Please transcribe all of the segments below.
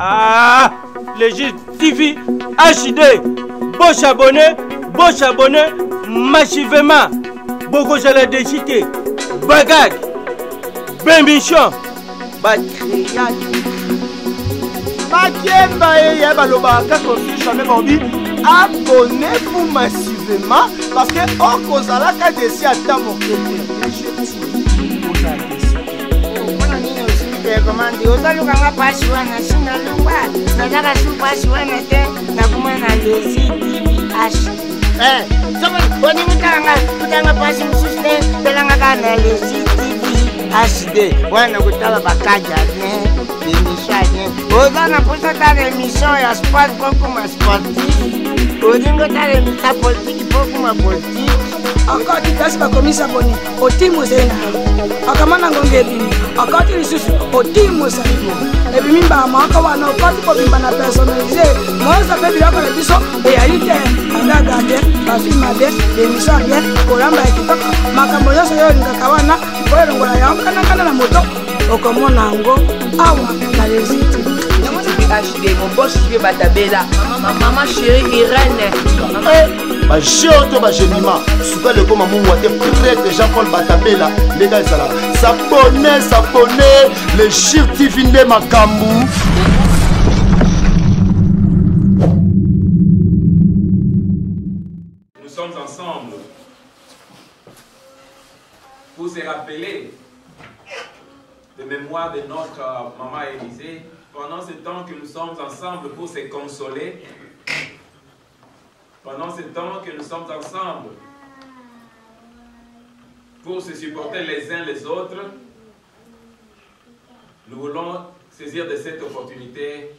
Ah, Légit TV HD. Beau abonné, massivement. Beaucoup de la décité. Bagad. Bémission. Batriade. Abonnez-vous massivement parce que on cause la KDC à ta Commande ozaluka pasiwana sina lungwa nataka su pasiwana te nakumana lezi TVH wani kutanga pasi mususte telanga kana lezi TVHD wana kutala bakaja ne emission ne ozana posa ta émission ya sport kokuma sportif ozingo ta émission politique kokuma politique encore tu place bakomisa boni otimo zena akamana ngonge bini akati lisusu otimo salimo ebimi ba maka wana okati ko bimba na personnaliser moza pe biloko na biso e alite anga gade ba film ade émission bien kolamba ekitoko makambo yoso yo ngaka wana boyo ngola ya kana na moto okomona ngo awa na lesiti HD, mon boss je vais batabela. Maman chérie Irène. Bah géoto bah génima. Souka le comme mon water prêtre Jean-Paul Batabela. Les gars ça là. S'abonner. Le Chir TV ne makambu. Nous sommes ensemble pour se rappeler de mémoire de notre maman Élisée. Pendant ce temps que nous sommes ensemble pour se consoler, pendant ce temps que nous sommes ensemble pour se supporter les uns les autres, nous voulons saisir de cette opportunité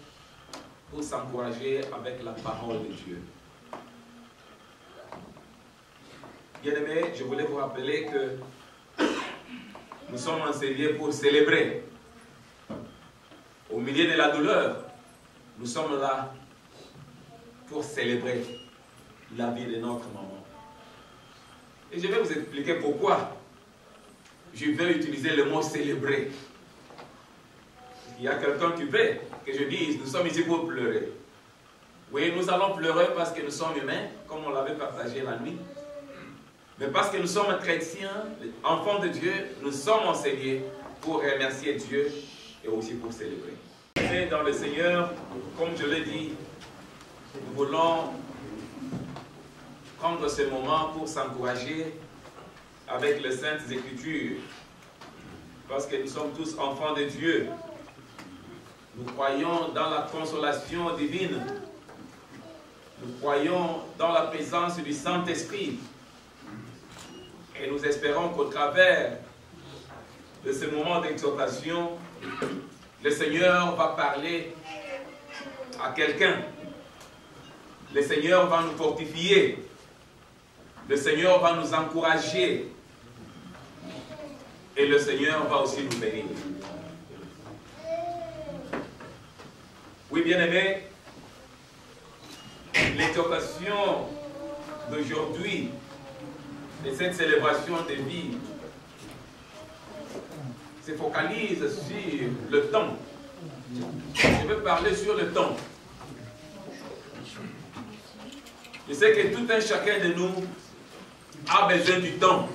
pour s'encourager avec la parole de Dieu. Bien-aimés, je voulais vous rappeler que nous sommes enseignés pour célébrer. Au milieu de la douleur, nous sommes là pour célébrer la vie de notre maman. Et je vais vous expliquer pourquoi je vais utiliser le mot célébrer. Il y a quelqu'un qui veut que je dise, nous sommes ici pour pleurer. Oui, nous allons pleurer parce que nous sommes humains, comme on l'avait partagé la nuit. Mais parce que nous sommes chrétiens, enfants de Dieu, nous sommes enseignés pour remercier Dieu et aussi pour célébrer. Et dans le Seigneur, comme je l'ai dit, nous voulons prendre ce moment pour s'encourager avec les Saintes Écritures, parce que nous sommes tous enfants de Dieu. Nous croyons dans la consolation divine. Nous croyons dans la présence du Saint-Esprit. Et nous espérons qu'au travers de ce moment d'exhortation, le Seigneur va parler à quelqu'un. Le Seigneur va nous fortifier. Le Seigneur va nous encourager. Et le Seigneur va aussi nous bénir. Oui, bien-aimés, l'exhortation d'aujourd'hui, de cette célébration de vie, se focalise sur le temps. Je vais parler sur le temps. Je sais que tout un chacun de nous a besoin du temps.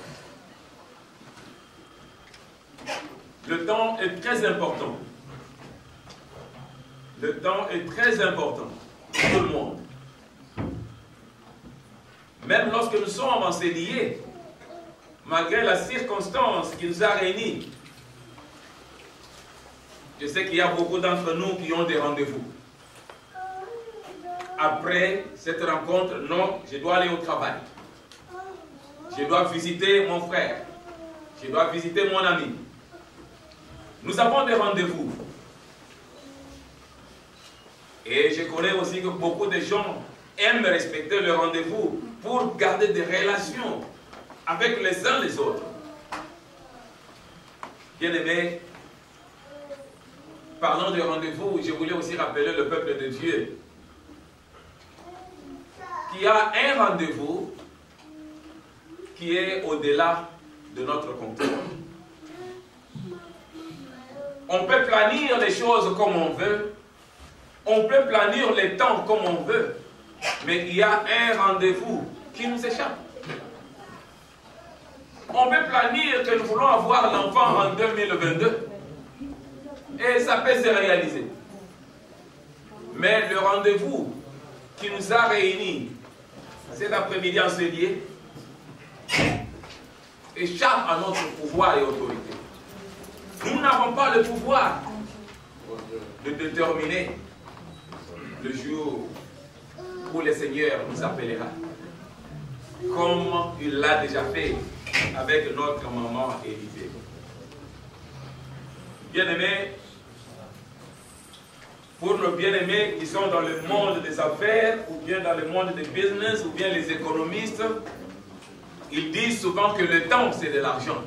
Le temps est très important. Le temps est très important pour tout le monde. Même lorsque nous sommes enseignés, malgré la circonstance qui nous a réunis, je sais qu'il y a beaucoup d'entre nous qui ont des rendez-vous. Après cette rencontre, non, je dois aller au travail. Je dois visiter mon frère. Je dois visiter mon ami. Nous avons des rendez-vous. Et je connais aussi que beaucoup de gens aiment respecter le rendez-vous pour garder des relations avec les uns les autres. Bien-aimés, parlant de rendez-vous, je voulais aussi rappeler le peuple de Dieu qui a un rendez-vous qui est au-delà de notre compteur. On peut planir les choses comme on veut, on peut planir les temps comme on veut, mais il y a un rendez-vous qui nous échappe. On peut planir que nous voulons avoir l'enfant en 2022 et ça peut se réaliser. Mais le rendez-vous qui nous a réunis cet après-midi enseigné échappe à notre pouvoir et autorité. Nous n'avons pas le pouvoir de déterminer le jour où le Seigneur nous appellera, comme il l'a déjà fait avec notre maman Élisée. Bien-aimés, pour nos bien-aimés qui sont dans le monde des affaires, ou bien dans le monde des business, ou bien les économistes, ils disent souvent que le temps, c'est de l'argent.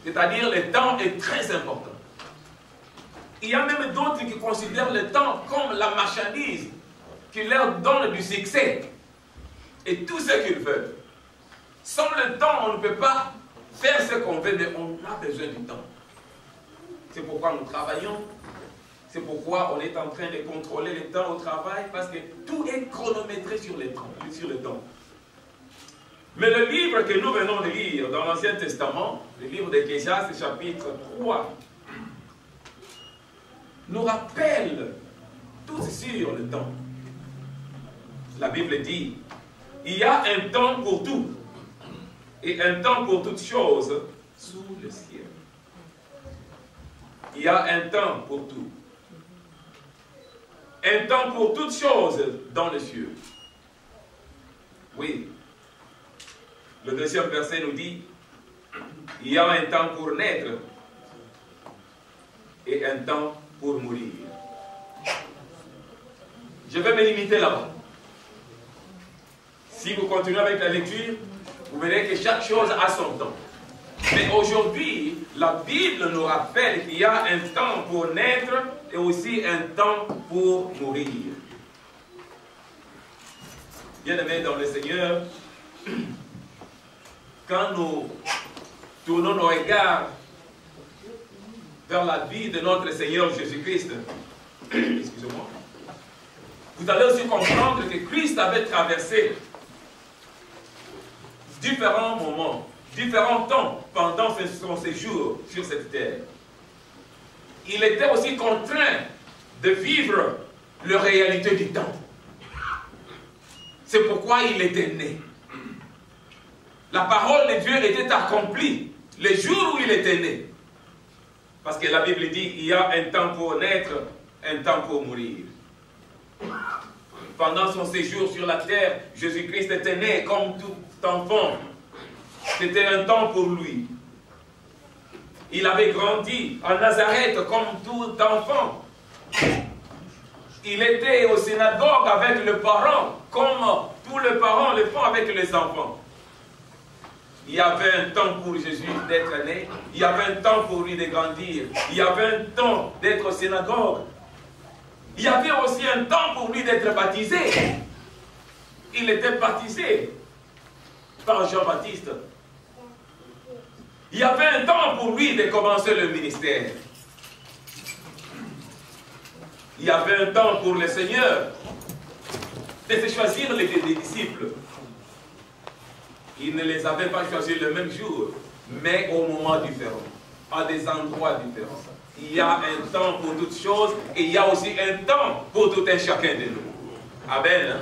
C'est-à-dire, le temps est très important. Il y a même d'autres qui considèrent le temps comme la marchandise qui leur donne du succès et tout ce qu'ils veulent. Sans le temps, on ne peut pas faire ce qu'on veut, mais on a besoin du temps. C'est pourquoi nous travaillons. C'est pourquoi on est en train de contrôler le temps au travail, parce que tout est chronométré sur le temps. Mais le livre que nous venons de lire dans l'Ancien Testament, le livre d'Ecclésiaste, chapitre 3, nous rappelle tout sur le temps. La Bible dit, il y a un temps pour tout, et un temps pour toutes choses sous le ciel. Il y a un temps pour tout. Un temps pour toutes choses dans les cieux. Oui. Le deuxième verset nous dit, il y a un temps pour naître et un temps pour mourir. Je vais me limiter là-bas. Si vous continuez avec la lecture, vous verrez que chaque chose a son temps. Mais aujourd'hui, la Bible nous rappelle qu'il y a un temps pour naître et aussi un temps pour mourir. Bien-aimés dans le Seigneur, quand nous tournons nos regards vers la vie de notre Seigneur Jésus-Christ, excusez-moi, vous allez aussi comprendre que Christ avait traversé différents moments, différents temps pendant son séjour sur cette terre. Il était aussi contraint de vivre la réalité du temps. C'est pourquoi il était né. La parole de Dieu était accomplie le jour où il était né. Parce que la Bible dit qu'il y a un temps pour naître, un temps pour mourir. Pendant son séjour sur la terre, Jésus-Christ était né comme tout enfant. C'était un temps pour lui. Il avait grandi en Nazareth comme tout enfant. Il était au synagogue avec les parents, comme tous les parents le font avec les enfants. Il y avait un temps pour Jésus d'être né. Il y avait un temps pour lui de grandir. Il y avait un temps d'être au synagogue. Il y avait aussi un temps pour lui d'être baptisé. Il était baptisé par Jean-Baptiste. Il y avait un temps pour lui de commencer le ministère. Il y avait un temps pour le Seigneur de se choisir les disciples. Il ne les avait pas choisis le même jour, mais au moment différent, à des endroits différents. Il y a un temps pour toutes choses et il y a aussi un temps pour tout un chacun de nous. Amen.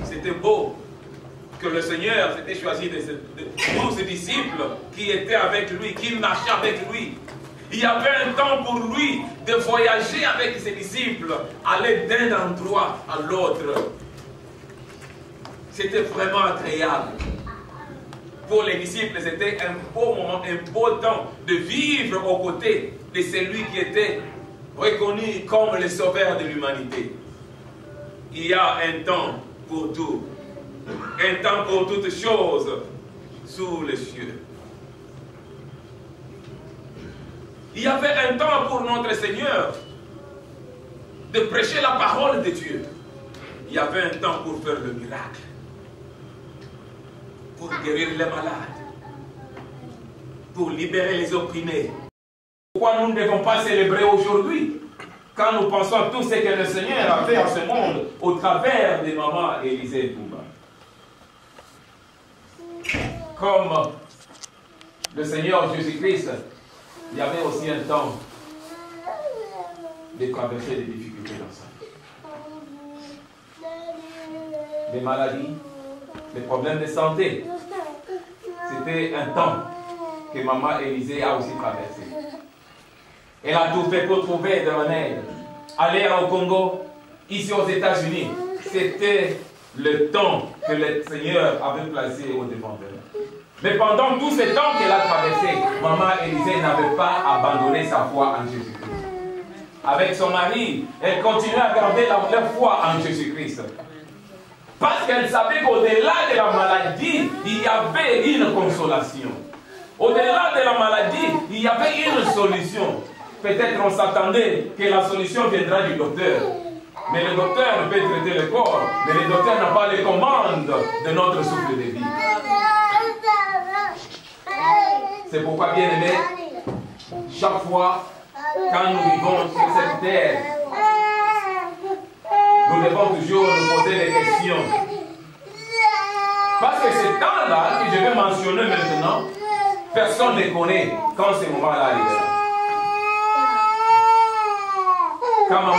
C'était beau que le Seigneur s'était choisi de tous ses disciples qui étaient avec lui, qui marchaient avec lui. Il y avait un temps pour lui de voyager avec ses disciples, aller d'un endroit à l'autre. C'était vraiment agréable. Pour les disciples, c'était un beau moment, un beau temps de vivre aux côtés de celui qui était reconnu comme le sauveur de l'humanité. Il y a un temps pour tout. Un temps pour toutes choses sous les cieux. Il y avait un temps pour notre Seigneur de prêcher la parole de Dieu. Il y avait un temps pour faire le miracle. pour guérir les malades, pour libérer les opprimés. Pourquoi nous ne devons pas célébrer aujourd'hui quand nous pensons à tout ce que le Seigneur a fait en ce monde au travers de maman Élisée Touba? Comme le Seigneur Jésus-Christ, il y avait aussi un temps de traverser des difficultés dans sa vie. Les maladies, les problèmes de santé, c'était un temps que maman Élisée a aussi traversé. Elle a tout fait pour trouver de la aide. Aller au Congo, ici aux États-Unis, c'était le temps que le Seigneur avait placé au devant d'elle. Mais pendant tout ce temps qu'elle a traversé, maman Élisée n'avait pas abandonné sa foi en Jésus-Christ. Avec son mari, elle continuait à garder leur foi en Jésus-Christ. Parce qu'elle savait qu'au-delà de la maladie, il y avait une consolation. Au-delà de la maladie, il y avait une solution. Peut-être on s'attendait que la solution viendra du docteur. Mais le docteur peut traiter le corps, mais le docteur n'a pas les commandes de notre souffle de vie. C'est pourquoi, bien aimé, chaque fois, quand nous vivons sur cette terre, nous devons toujours nous poser des questions. Parce que ce temps-là, que je vais mentionner maintenant, personne ne connaît quand ce moment-là arrivera. Quand maman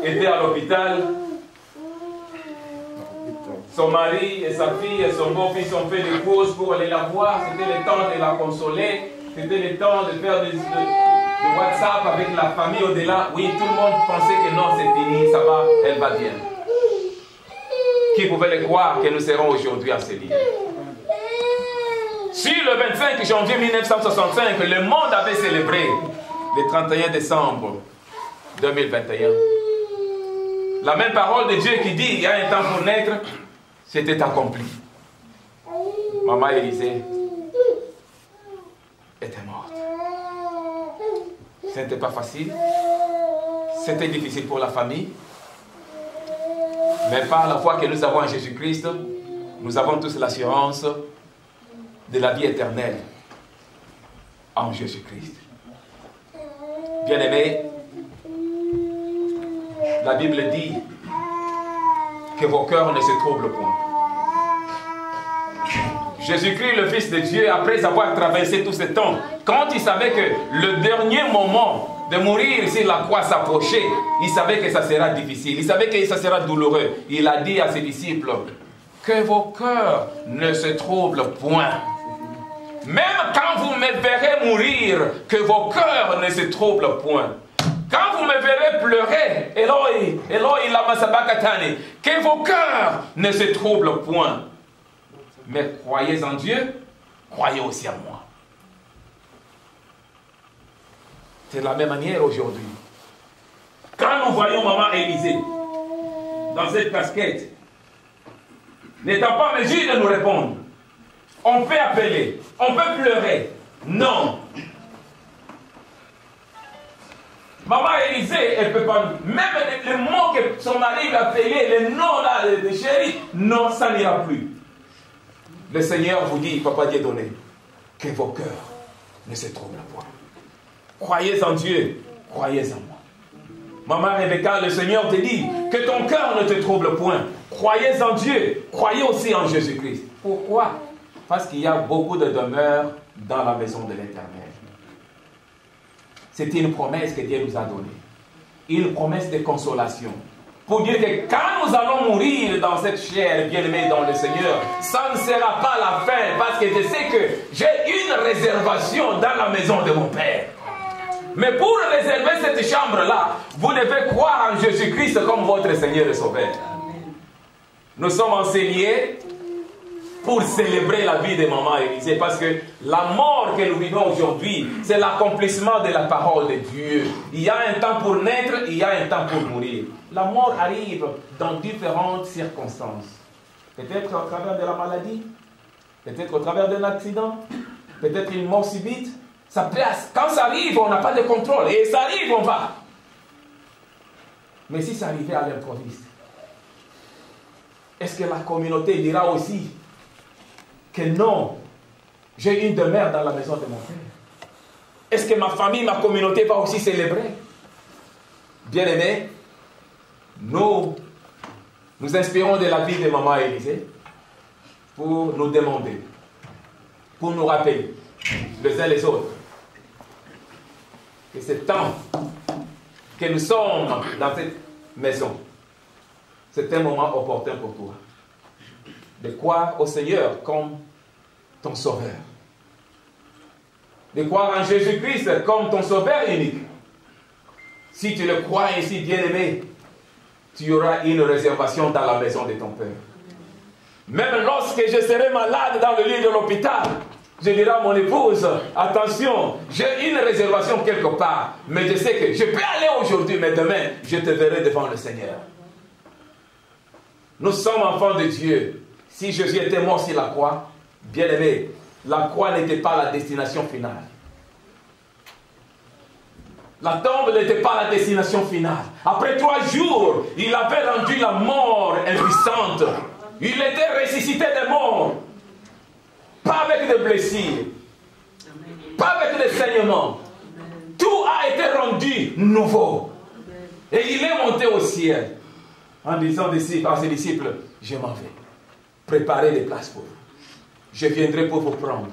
était à l'hôpital, son mari et sa fille et son beau-fils ont fait des courses pour aller la voir. C'était le temps de la consoler. C'était le temps de faire de WhatsApp avec la famille au-delà. Oui, tout le monde pensait que non, c'est fini, ça va, elle va bien. Qui pouvait le croire que nous serons aujourd'hui à ce lieu? Si le 25 janvier 1965, le monde avait célébré le 31 décembre 2021, la même parole de Dieu qui dit il y a un temps pour naître, c'était accompli. Maman Élisée était morte. Ce n'était pas facile. C'était difficile pour la famille. Mais par la foi que nous avons en Jésus-Christ, nous avons tous l'assurance de la vie éternelle en Jésus-Christ. Bien-aimés, la Bible dit que vos cœurs ne se troublent point. Jésus-Christ, le Fils de Dieu, après avoir traversé tout ce temps, quand il savait que le dernier moment de mourir sur la croix s'approchait, il savait que ça sera difficile, il savait que ça sera douloureux. Il a dit à ses disciples, que vos cœurs ne se troublent point. Même quand vous me verrez mourir, que vos cœurs ne se troublent point. Quand vous me verrez pleurer, Eloi, Eloi lama sabachthani, que vos cœurs ne se troublent point. Mais croyez en Dieu, croyez aussi en moi. C'est de la même manière aujourd'hui. Quand nous voyons maman Élisée dans cette casquette, n'étant pas en mesure de nous répondre, on peut appeler, on peut pleurer. Non. Maman Élisée, elle ne peut pas. Même les mots que son mari lui a appelés, les noms là, de chéri, non, ça n'ira plus. Le Seigneur vous dit, Papa Dieudonné, que vos cœurs ne se troublent point. Croyez en Dieu, croyez en moi. Maman Rebecca, le Seigneur te dit que ton cœur ne te trouble point. Croyez en Dieu, croyez aussi en Jésus-Christ. Pourquoi? Parce qu'il y a beaucoup de demeures dans la maison de l'Éternel. C'est une promesse que Dieu nous a donnée. Une promesse de consolation. Pour dire que quand nous allons mourir dans cette chair bien-aimée dans le Seigneur, ça ne sera pas la fin, parce que je sais que j'ai une réservation dans la maison de mon Père. Mais pour réserver cette chambre-là, vous devez croire en Jésus-Christ comme votre Seigneur et Sauveur. Nous sommes enseignés pour célébrer la vie de maman Élisée, parce que la mort que nous vivons aujourd'hui, c'est l'accomplissement de la parole de Dieu. Il y a un temps pour naître, il y a un temps pour mourir. La mort arrive dans différentes circonstances. Peut-être au travers de la maladie, peut-être au travers d'un accident, peut-être une mort subite. Ça peut, quand ça arrive, on n'a pas de contrôle. Et ça arrive, on va. Mais si ça arrivait à l'improviste, est-ce que la communauté dira aussi que non, j'ai une demeure dans la maison de mon Père? Est-ce que ma famille, ma communauté va aussi célébrer? Bien-aimés, nous inspirons de la vie de Maman Élisée pour nous demander, pour nous rappeler les uns les autres que c'est temps que nous sommes dans cette maison. C'est un moment opportun pour toi de croire au Seigneur comme ton sauveur, de croire en Jésus-Christ comme ton sauveur unique. Si tu le crois ainsi, bien-aimé, tu auras une réservation dans la maison de ton Père. Même lorsque je serai malade dans le lit de l'hôpital, je dirai à mon épouse, attention, j'ai une réservation quelque part, mais je sais que je peux aller aujourd'hui, mais demain, je te verrai devant le Seigneur. Nous sommes enfants de Dieu. Si Jésus était mort sur la croix, bien-aimé, la croix n'était pas la destination finale. La tombe n'était pas la destination finale. Après 3 jours, il avait rendu la mort impuissante. Il était ressuscité des morts. Pas avec des blessures. Pas avec des saignements. Tout a été rendu nouveau. Et il est monté au ciel en disant à ses disciples, je m'en vais. Préparez des places pour vous. Je viendrai pour vous prendre.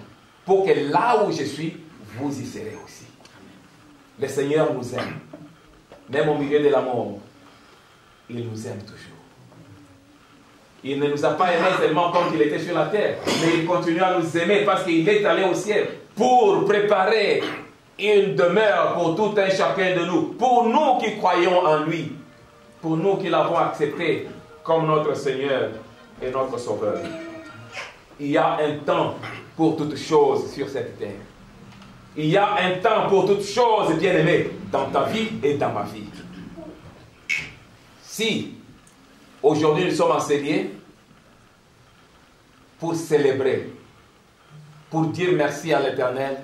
Pour que là où je suis, vous y serez aussi. Le Seigneur nous aime. Même au milieu de la mort, il nous aime toujours. Il ne nous a pas aimés seulement quand il était sur la terre, mais il continue à nous aimer parce qu'il est allé au ciel pour préparer une demeure pour tout un chacun de nous, pour nous qui croyons en lui, pour nous qui l'avons accepté comme notre Seigneur et notre Sauveur. Il y a un temps pour toutes choses sur cette terre. Il y a un temps pour toutes choses, bien-aimés, dans ta vie et dans ma vie. Si aujourd'hui nous sommes enseignés pour célébrer, pour dire merci à l'Éternel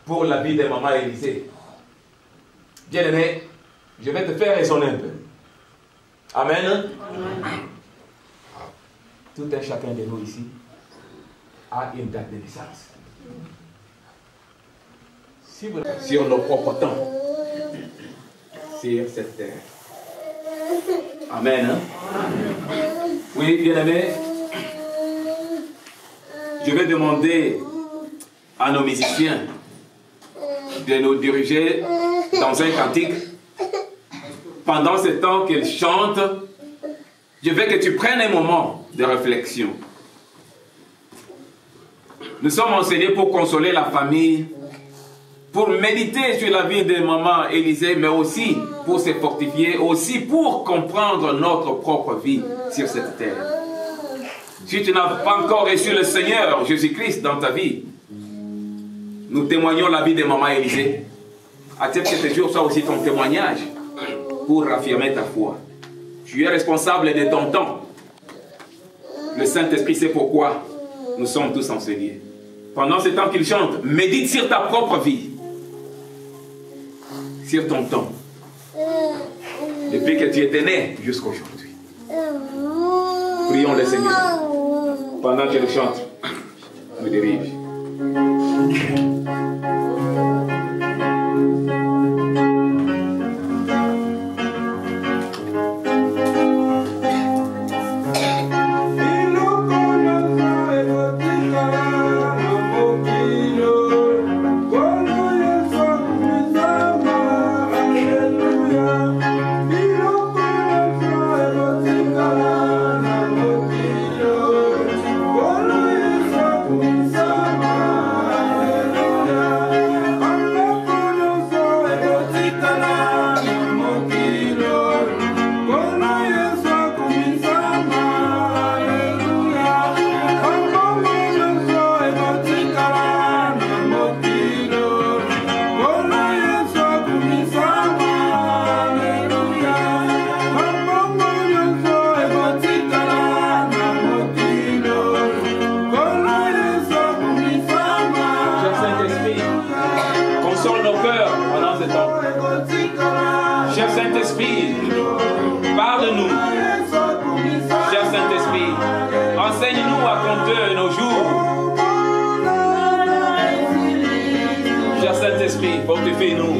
pour la vie de Maman Élisée, bien-aimé, je vais te faire raisonner un peu. Amen. Amen. Tout un chacun de nous ici a une date de naissance. Sur nos propres temps, sur cette terre. Amen. Oui, bien-aimés, je vais demander à nos musiciens de nous diriger dans un cantique. Pendant ce temps qu'ils chantent, je veux que tu prennes un moment de réflexion. Nous sommes enseignés pour consoler la famille, pour méditer sur la vie de Maman Élisée, mais aussi pour se fortifier, aussi pour comprendre notre propre vie sur cette terre. Si tu n'as pas encore reçu le Seigneur Jésus-Christ dans ta vie, nous témoignons la vie de Maman Élisée. Accepte que ce jour soit aussi ton témoignage pour raffirmer ta foi. Tu es responsable de ton temps. Le Saint-Esprit sait pourquoi nous sommes tous enseignés. Pendant ce temps qu'il chante, médite sur ta propre vie, sur ton temps, depuis que tu étais né jusqu'à aujourd'hui. Prions le Seigneur pendant qu'il chante, nous dirige. Hallelujah. Enseigne-nous à compter nos jours. Cher Saint-Esprit, fortifie-nous.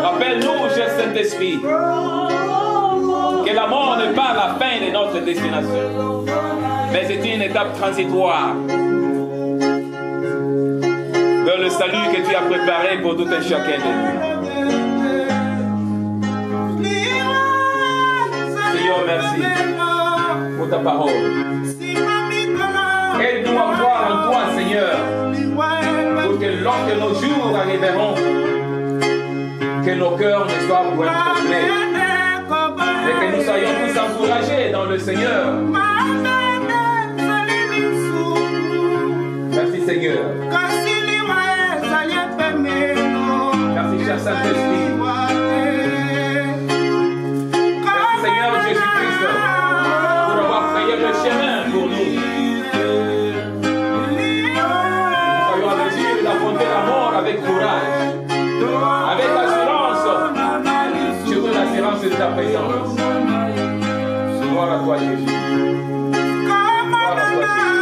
Rappelle-nous, cher Saint-Esprit, que la mort n'est pas la fin de notre destination, mais c'est une étape transitoire vers le salut que tu as préparé pour tout un chacun de nous. Seigneur, merci pour ta parole. Aide-nous à croire en toi, Seigneur, pour que lorsque nos jours arriveront, que nos cœurs ne soient point troublés, et que nous soyons tous encouragés dans le Seigneur. Merci, Seigneur. Merci, cher Saint-Esprit. Merci, Seigneur Jésus-Christ, pour avoir frayé le chemin pour nous. Nous soyons en mesure d'affronter la mort avec courage, avec assurance, surtout l'assurance de ta présence. Gloire à toi, Jésus. Gloire à toi, Jésus.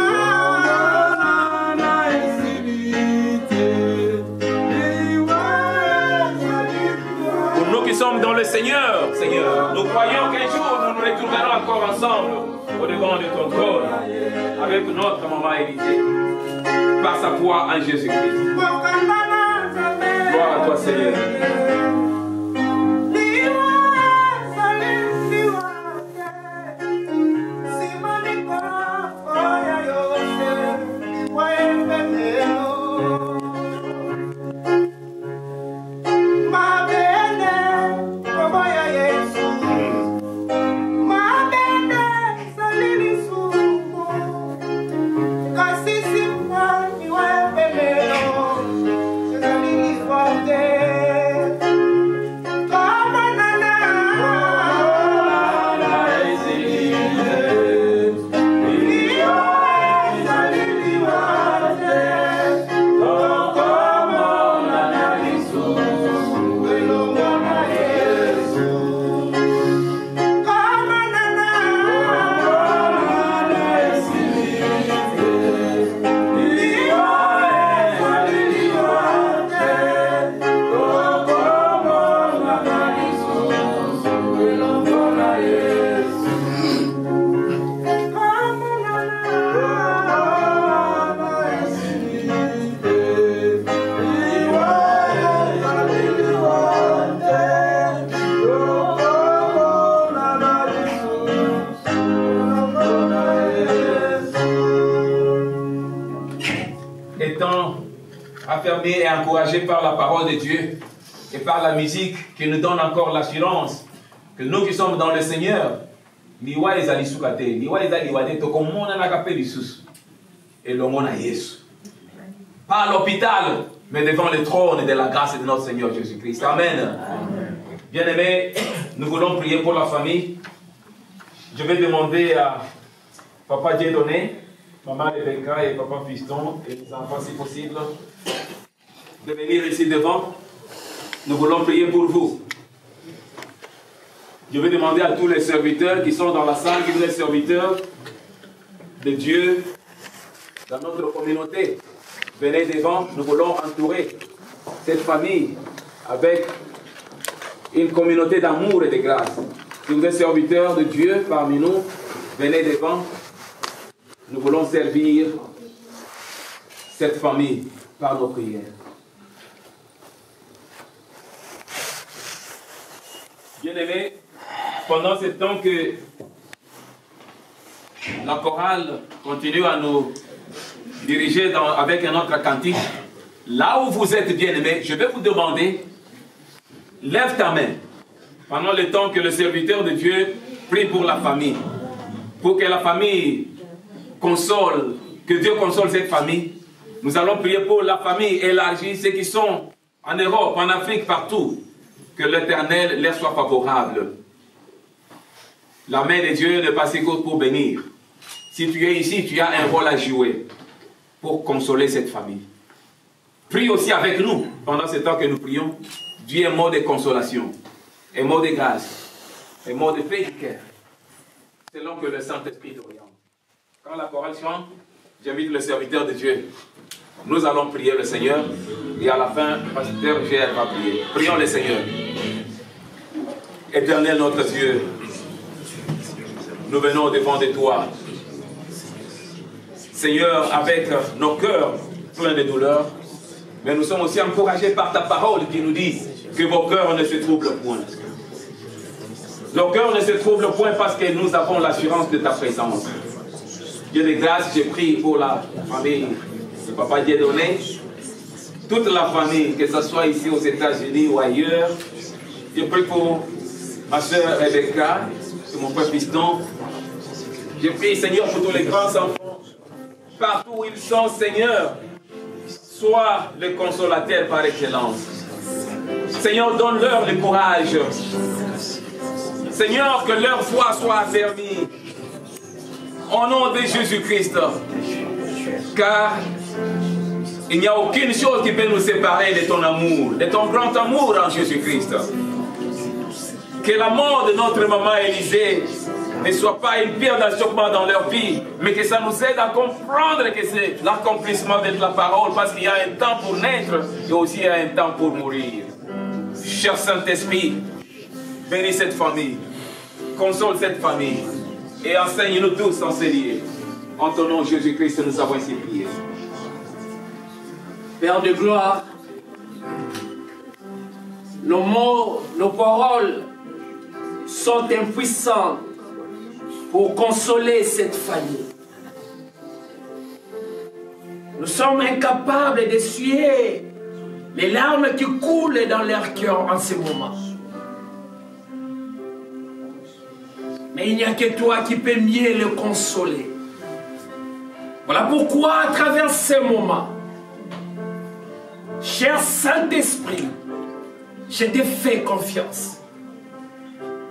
Nous sommes dans le Seigneur, Seigneur. Nous croyons qu'un jour nous nous retrouverons encore ensemble au devant de ton trône avec notre maman Élisée par sa foi en Jésus-Christ. Gloire à toi, Seigneur. Affirmé et encouragé par la parole de Dieu et par la musique qui nous donne encore l'assurance que nous qui sommes dans le Seigneur, miwa ezali sukate, miwa ezali wade to komona na kapeli sus et le monde à Jésus. Pas à l'hôpital, mais devant le trône de la grâce de notre Seigneur Jésus-Christ. Amen. Bien-aimés, nous voulons prier pour la famille. Je vais demander à Papa Dieudonné, Maman Rebecca et Papa Fiston et les enfants si possible de venir ici devant. Nous voulons prier pour vous. Je vais demander à tous les serviteurs qui sont dans la salle, qui sont les serviteurs de Dieu dans notre communauté. Venez devant, nous voulons entourer cette famille avec une communauté d'amour et de grâce. Si vous êtes serviteurs de Dieu parmi nous, venez devant. Nous voulons servir cette famille par nos prières. Bien-aimés, pendant ce temps que la chorale continue à nous diriger avec un autre cantique, là où vous êtes bien-aimés, je vais vous demander, lève ta main pendant le temps que le serviteur de Dieu prie pour la famille, pour que la famille console, que Dieu console cette famille. Nous allons prier pour la famille élargie, ceux qui sont en Europe, en Afrique, partout. Que l'Éternel leur soit favorable. La main de Dieu n'est pas si courte pour bénir. Si tu es ici, tu as un rôle à jouer pour consoler cette famille. Prie aussi avec nous pendant ce temps que nous prions. Dieu est un mot de consolation, un mot de grâce, un mot de paix du cœur. selon que le Saint-Esprit t'oriente. Quand la chorale chante, j'invite le serviteur de Dieu. Nous allons prier le Seigneur et à la fin, Pasteur Gérard va prier. Prions le Seigneur. Éternel notre Dieu, nous venons devant de toi. Seigneur, avec nos cœurs pleins de douleur, mais nous sommes aussi encouragés par ta parole qui nous dit que vos cœurs ne se troublent point. Nos cœurs ne se troublent point parce que nous avons l'assurance de ta présence. Dieu de grâce, je prie pour la famille de Papa Dieudonné, toute la famille, que ce soit ici aux États-Unis ou ailleurs. Je prie pour ma soeur Rebecca, pour mon frère Piston. Je prie, Seigneur, pour tous les grands enfants, partout où ils sont, Seigneur, sois le consolateur par excellence. Seigneur, donne-leur le courage. Seigneur, que leur foi soit affermie. Au nom de Jésus-Christ. Car il n'y a aucune chose qui peut nous séparer de ton amour, de ton grand amour en Jésus-Christ. Que la mort de notre maman Élisée ne soit pas une pierre d'achoppement dans leur vie, mais que ça nous aide à comprendre que c'est l'accomplissement de la parole, parce qu'il y a un temps pour naître et aussi il y a un temps pour mourir. Cher Saint-Esprit, bénis cette famille, console cette famille et enseigne-nous tous en ces lieux. En ton nom Jésus-Christ, nous avons ainsi prié. Père de gloire, nos mots, nos paroles sont impuissants pour consoler cette famille. Nous sommes incapables d'essuyer les larmes qui coulent dans leur cœur en ce moment. Mais il n'y a que toi qui peux mieux le consoler. Voilà pourquoi, à travers ces moments, cher Saint-Esprit, je te fais confiance.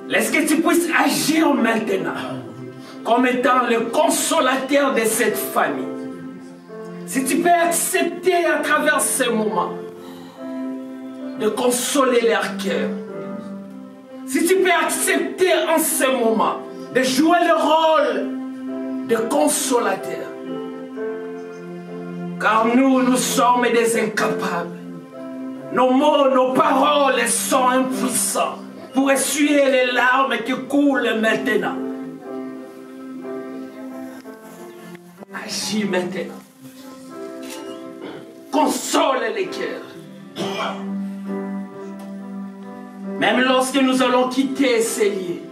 Laisse que tu puisses agir maintenant comme étant le consolateur de cette famille. Si tu peux accepter à travers ces moments de consoler leur cœur, si tu peux accepter en ce moment de jouer le rôle de consolateur, car nous sommes des incapables. Nos mots, nos paroles sont impuissants pour essuyer les larmes qui coulent maintenant. Agis maintenant. Console les cœurs. Même lorsque nous allons quitter ces lieux,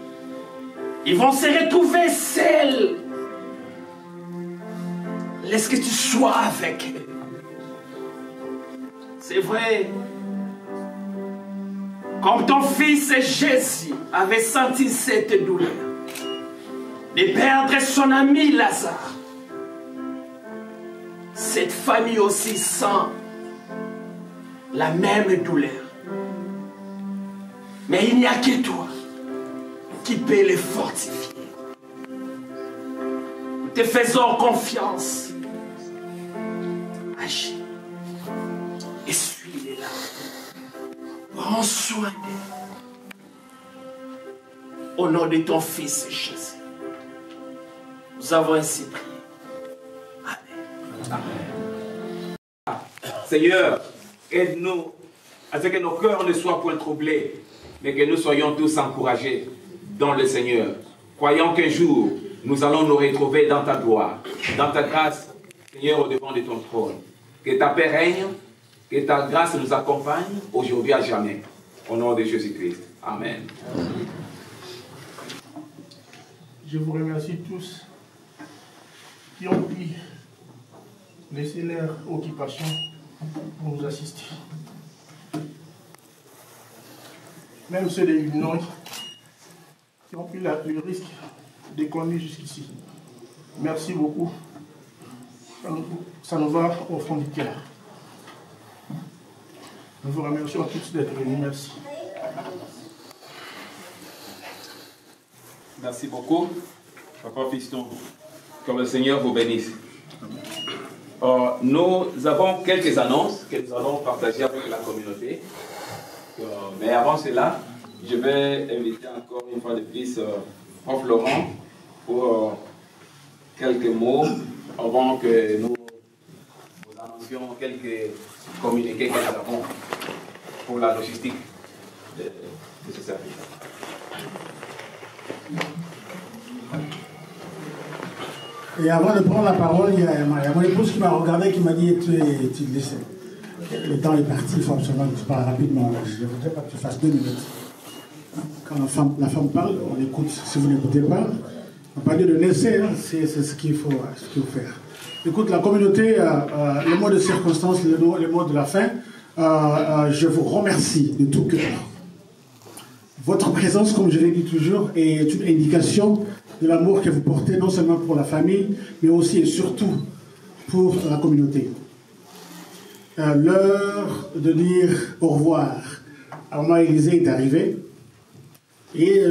ils vont se retrouver seuls. Laisse que tu sois avec eux. C'est vrai. Comme ton fils Jésus avait senti cette douleur de perdre son ami Lazare, cette famille aussi sent la même douleur. Mais il n'y a que toi qui peux les fortifier. Nous te faisons confiance. Agis. Essuie les larmes. Prends soin d'eux. Au nom de ton Fils Jésus. Nous avons ainsi prié. Amen. Amen. Seigneur, aide-nous à ce que nos cœurs ne soient point troublés, mais que nous soyons tous encouragés dans le Seigneur. Croyons qu'un jour, nous allons nous retrouver dans ta gloire, dans ta grâce, Seigneur, au devant de ton trône. Que ta paix règne, que ta grâce nous accompagne, aujourd'hui à jamais. Au nom de Jésus-Christ. Amen. Je vous remercie tous qui ont pu laisser leur occupation pour nous assister. Même ceux de l'Illinois qui ont pris le risque de conduire jusqu'ici. Merci beaucoup. Ça nous va au fond du cœur. Nous vous remercions tous d'être venus. Merci. Merci beaucoup, Papa Fiston. Que le Seigneur vous bénisse. Nous avons quelques annonces que nous allons partager avec la communauté. Mais avant cela, je vais inviter encore une fois de plus Prof Laurent pour quelques mots avant que nous annoncions quelques communiqués que nous avons pour la logistique de ce service. Et avant de prendre la parole, il y a mon épouse qui m'a regardé et qui m'a dit tu laisses. Le temps est parti, il faut absolument que tu parles rapidement. Je ne voudrais pas que tu fasses 2 minutes. Quand la femme parle, on écoute. Si vous n'écoutez pas, on ne va pas dire de laisser, hein, c'est ce qu'il faut faire. Écoute, la communauté, le mot de circonstance, le mot de la fin, je vous remercie de tout cœur. Votre présence, comme je l'ai dit toujours, est une indication de l'amour que vous portez, non seulement pour la famille, mais aussi et surtout pour la communauté. L'heure de dire au revoir à Maman Élisée est arrivée. Et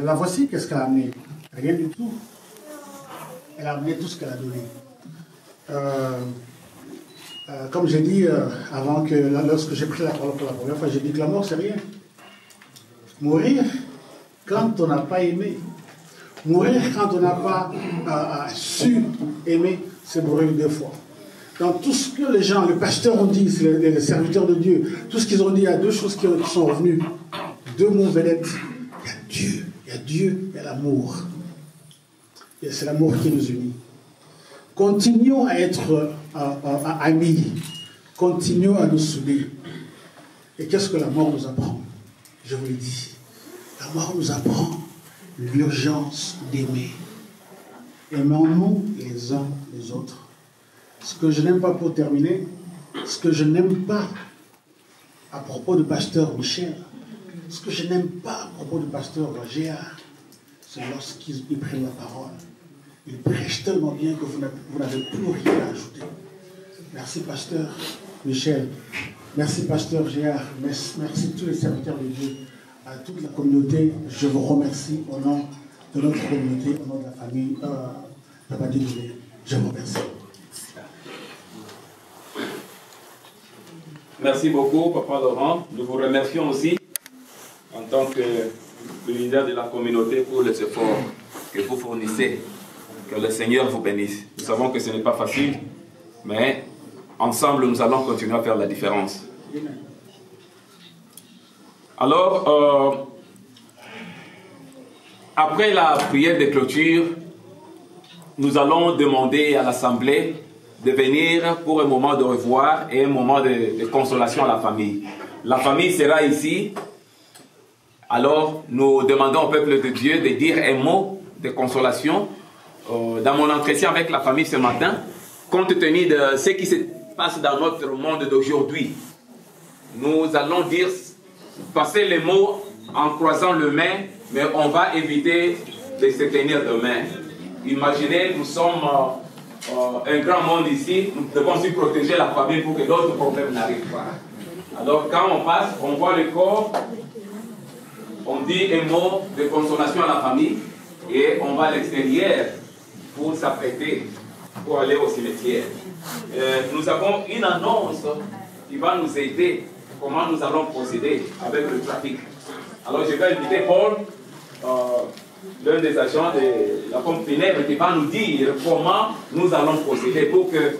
la voici, qu'est-ce qu'elle a amené? Rien du tout. Elle a amené tout ce qu'elle a donné. Comme j'ai dit lorsque j'ai pris la parole pour la première fois, j'ai dit que la mort, c'est rien. Mourir quand on n'a pas aimé. Mourir quand on n'a pas su aimer, c'est mourir 2 fois. Dans tout ce que les gens, les pasteurs ont dit, les serviteurs de Dieu, tout ce qu'ils ont dit, il y a 2 choses qui sont revenues. 2 mots vedettes. Il y a Dieu, il y a l'amour. Et c'est l'amour qui nous unit. Continuons à être amis. Continuons à nous souder. Et qu'est-ce que la mort nous apprend? Je vous le dis. La mort nous apprend l'urgence d'aimer. Aimons-nous les uns les autres. Ce que je n'aime pas, pour terminer, ce que je n'aime pas à propos de pasteur Michel, ce que je n'aime pas à propos du pasteur Géard, c'est lorsqu'ils prennent la parole. Ils prêchent tellement bien que vous n'avez plus rien à ajouter. Merci pasteur Michel, merci pasteur Géard, merci à tous les serviteurs de Dieu, à toute la communauté. Je vous remercie au nom de notre communauté, au nom de la famille Papa Dédoulé. Je vous remercie. Merci beaucoup, Papa Laurent. Nous vous remercions aussi en tant que leader de la communauté pour les efforts que vous fournissez. Que le Seigneur vous bénisse. Nous savons que ce n'est pas facile, mais ensemble, nous allons continuer à faire la différence. Alors, après la prière de clôture, nous allons demander à l'Assemblée de venir pour un moment de revoir et un moment de consolation à la famille. La famille sera ici. Alors, nous demandons au peuple de Dieu de dire un mot de consolation. Dans mon entretien avec la famille ce matin, compte tenu de ce qui se passe dans notre monde d'aujourd'hui, nous allons dire, passer les mots en croisant les mains, mais on va éviter de se tenir de main. Imaginez, nous sommes un grand monde ici, nous devons aussi protéger la famille pour que d'autres problèmes n'arrivent pas. Alors quand on passe, on voit le corps, on dit un mot de consolation à la famille et on va à l'extérieur pour s'apprêter, pour aller au cimetière. Nous avons une annonce qui va nous aider comment nous allons procéder avec le trafic. Alors je vais inviter Paul, l'un des agents de la pompe funèbre, qui va nous dire comment nous allons procéder pour que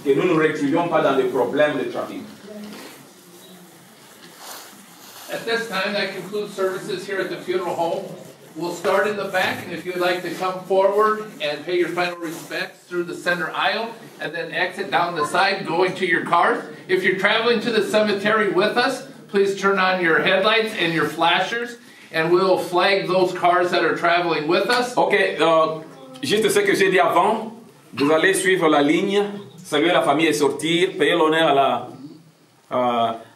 nous ne nous retrouvions pas dans des problèmes de trafic. At this time, that concludes services here at the funeral home. We'll start in the back, and if you'd like to come forward and pay your final respects through the center aisle, and then exit down the side, going to your cars. If you're traveling to the cemetery with us, please turn on your headlights and your flashers, and we'll flag those cars that are traveling with us. Ok, juste ce que j'ai dit avant, vous allez suivre la ligne, saluer la famille et sortir, payer l'honneur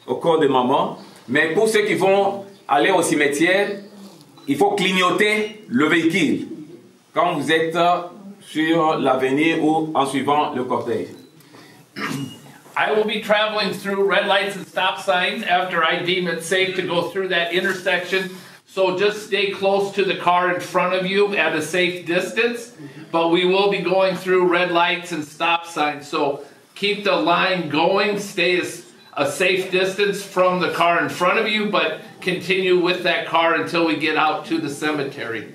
au corps de maman. Mais pour ceux qui vont aller au cimetière, il faut clignoter le véhicule quand vous êtes sur l'avenue ou en suivant le cortège. I will be traveling through red lights and stop signs after I deem it safe to go through that intersection. So just stay close to the car in front of you at a safe distance. But we will be going through red lights and stop signs. So keep the line going, stay a safe distance from the car in front of you, but continue with that car until we get out to the cemetery.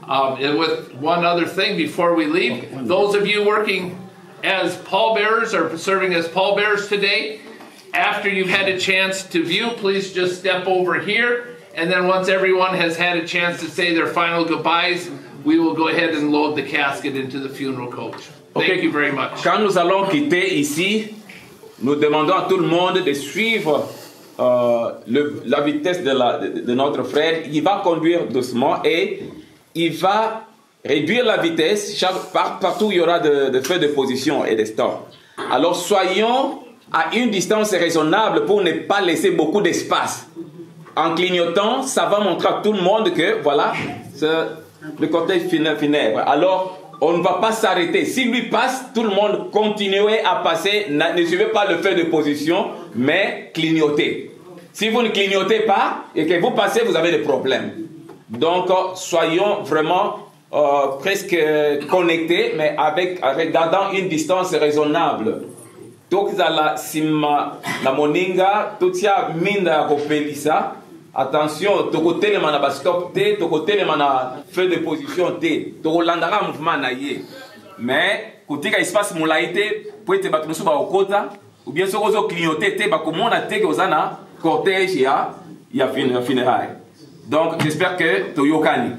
And with one other thing before we leave, those of you working as pallbearers or serving as pallbearers today, after you've had a chance to view, please just step over here. And then once everyone has had a chance to say their final goodbyes, we will go ahead and load the casket into the funeral coach. Thank you very much. Quand nous allons quitter ici, nous demandons à tout le monde de suivre la vitesse de notre frère. Il va conduire doucement et il va réduire la vitesse. Partout il y aura des feux de position et des stops. Alors soyons à une distance raisonnable pour ne pas laisser beaucoup d'espace. En clignotant, ça va montrer à tout le monde que voilà, c'est le cortège funèbre. Alors on ne va pas s'arrêter. Si lui passe, tout le monde continuez à passer. Ne suivez pas le feu de position, mais clignotez. Si vous ne clignotez pas et que vous passez, vous avez des problèmes. Donc, soyons vraiment presque connectés, mais avec gardant une distance raisonnable. Tokizala sima na moninga, totia minda kopelisa. Attention, tokotelema na stop te, tokotelema na feu de position te, tokolandaka mouvement na ye. Mais kotika espace molai te, po ete bato mosusu baokota, ou bien soko ozo clignoter te, bakomona te ke oza na cortège ya funérailles. Donc j'espère que toyokani.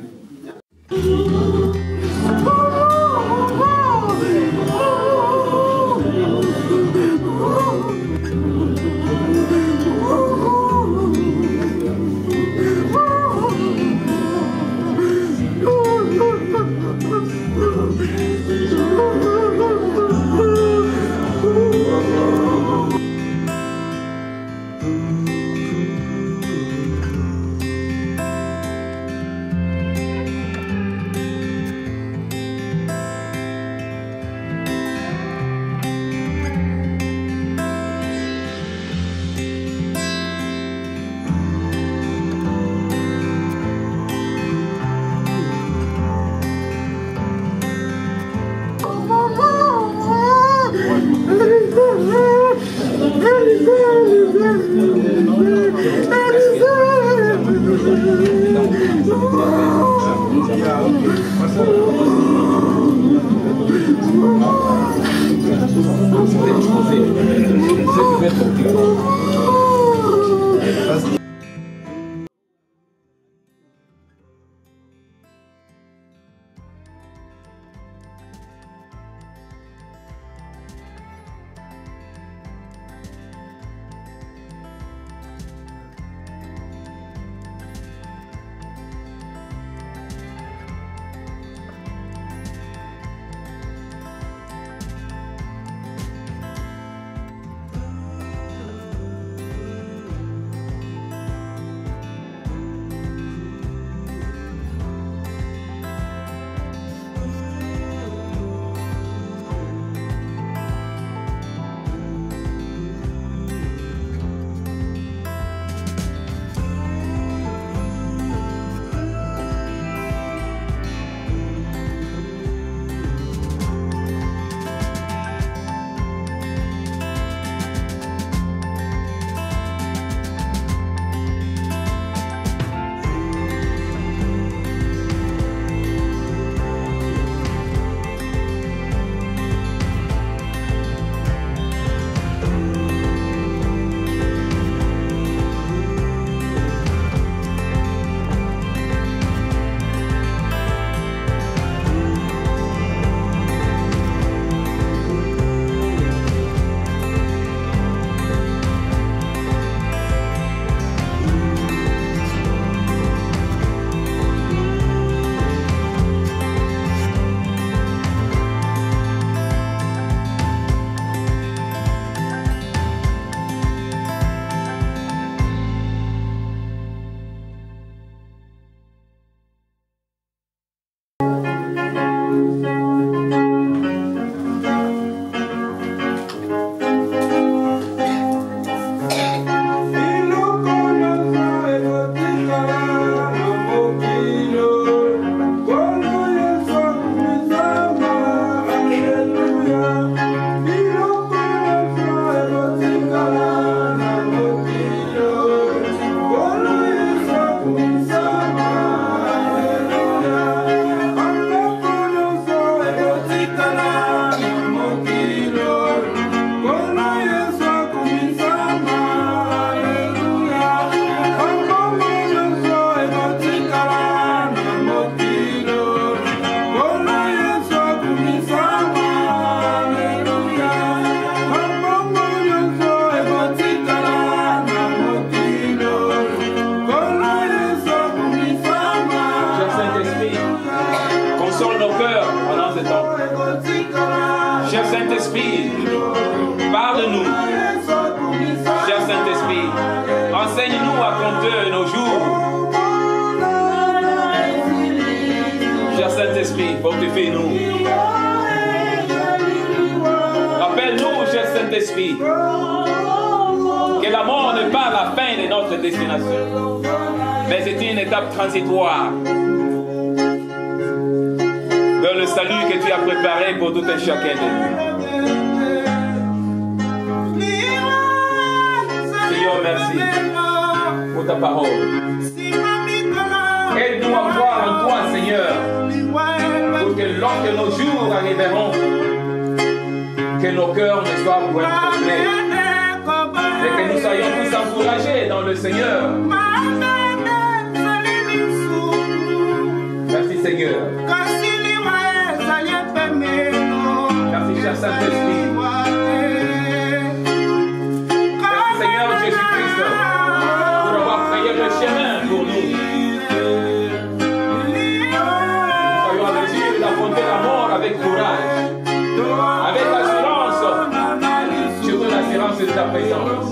console nos cœurs pendant ce temps. Cher Saint-Esprit, parle-nous. Cher Saint-Esprit, enseigne-nous à compter nos jours. Cher Saint-Esprit, fortifie-nous. Rappelle-nous, cher Saint-Esprit, que la mort n'est pas la fin de notre destination, mais c'est une étape transitoire vers le salut que tu as préparé pour tout un chacun de nous. Seigneur, merci pour ta parole. Aide-nous à croire en toi, Seigneur, pour que lorsque nos jours arriveront, que nos cœurs ne soient point troublés, et que nous soyons tous encouragés dans le Seigneur. Merci, Seigneur. Merci, cher Saint-Esprit. Merci, Seigneur Jésus-Christ, pour avoir frayé le chemin pour nous. Nous soyons en mesure d'affronter la mort avec courage, avec assurance, surtout l'assurance de ta présence.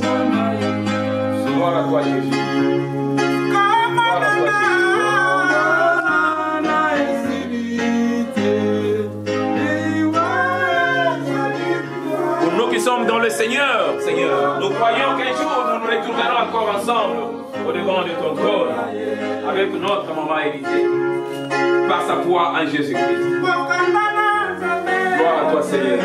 Gloire à toi, Jésus. Gloire à toi, Jésus. Qui sommes dans le Seigneur, Seigneur, nous croyons qu'un jour nous nous retournerons encore ensemble au devant de ton trône avec notre maman Élisée par sa foi en Jésus-Christ. Gloire à toi, Seigneur.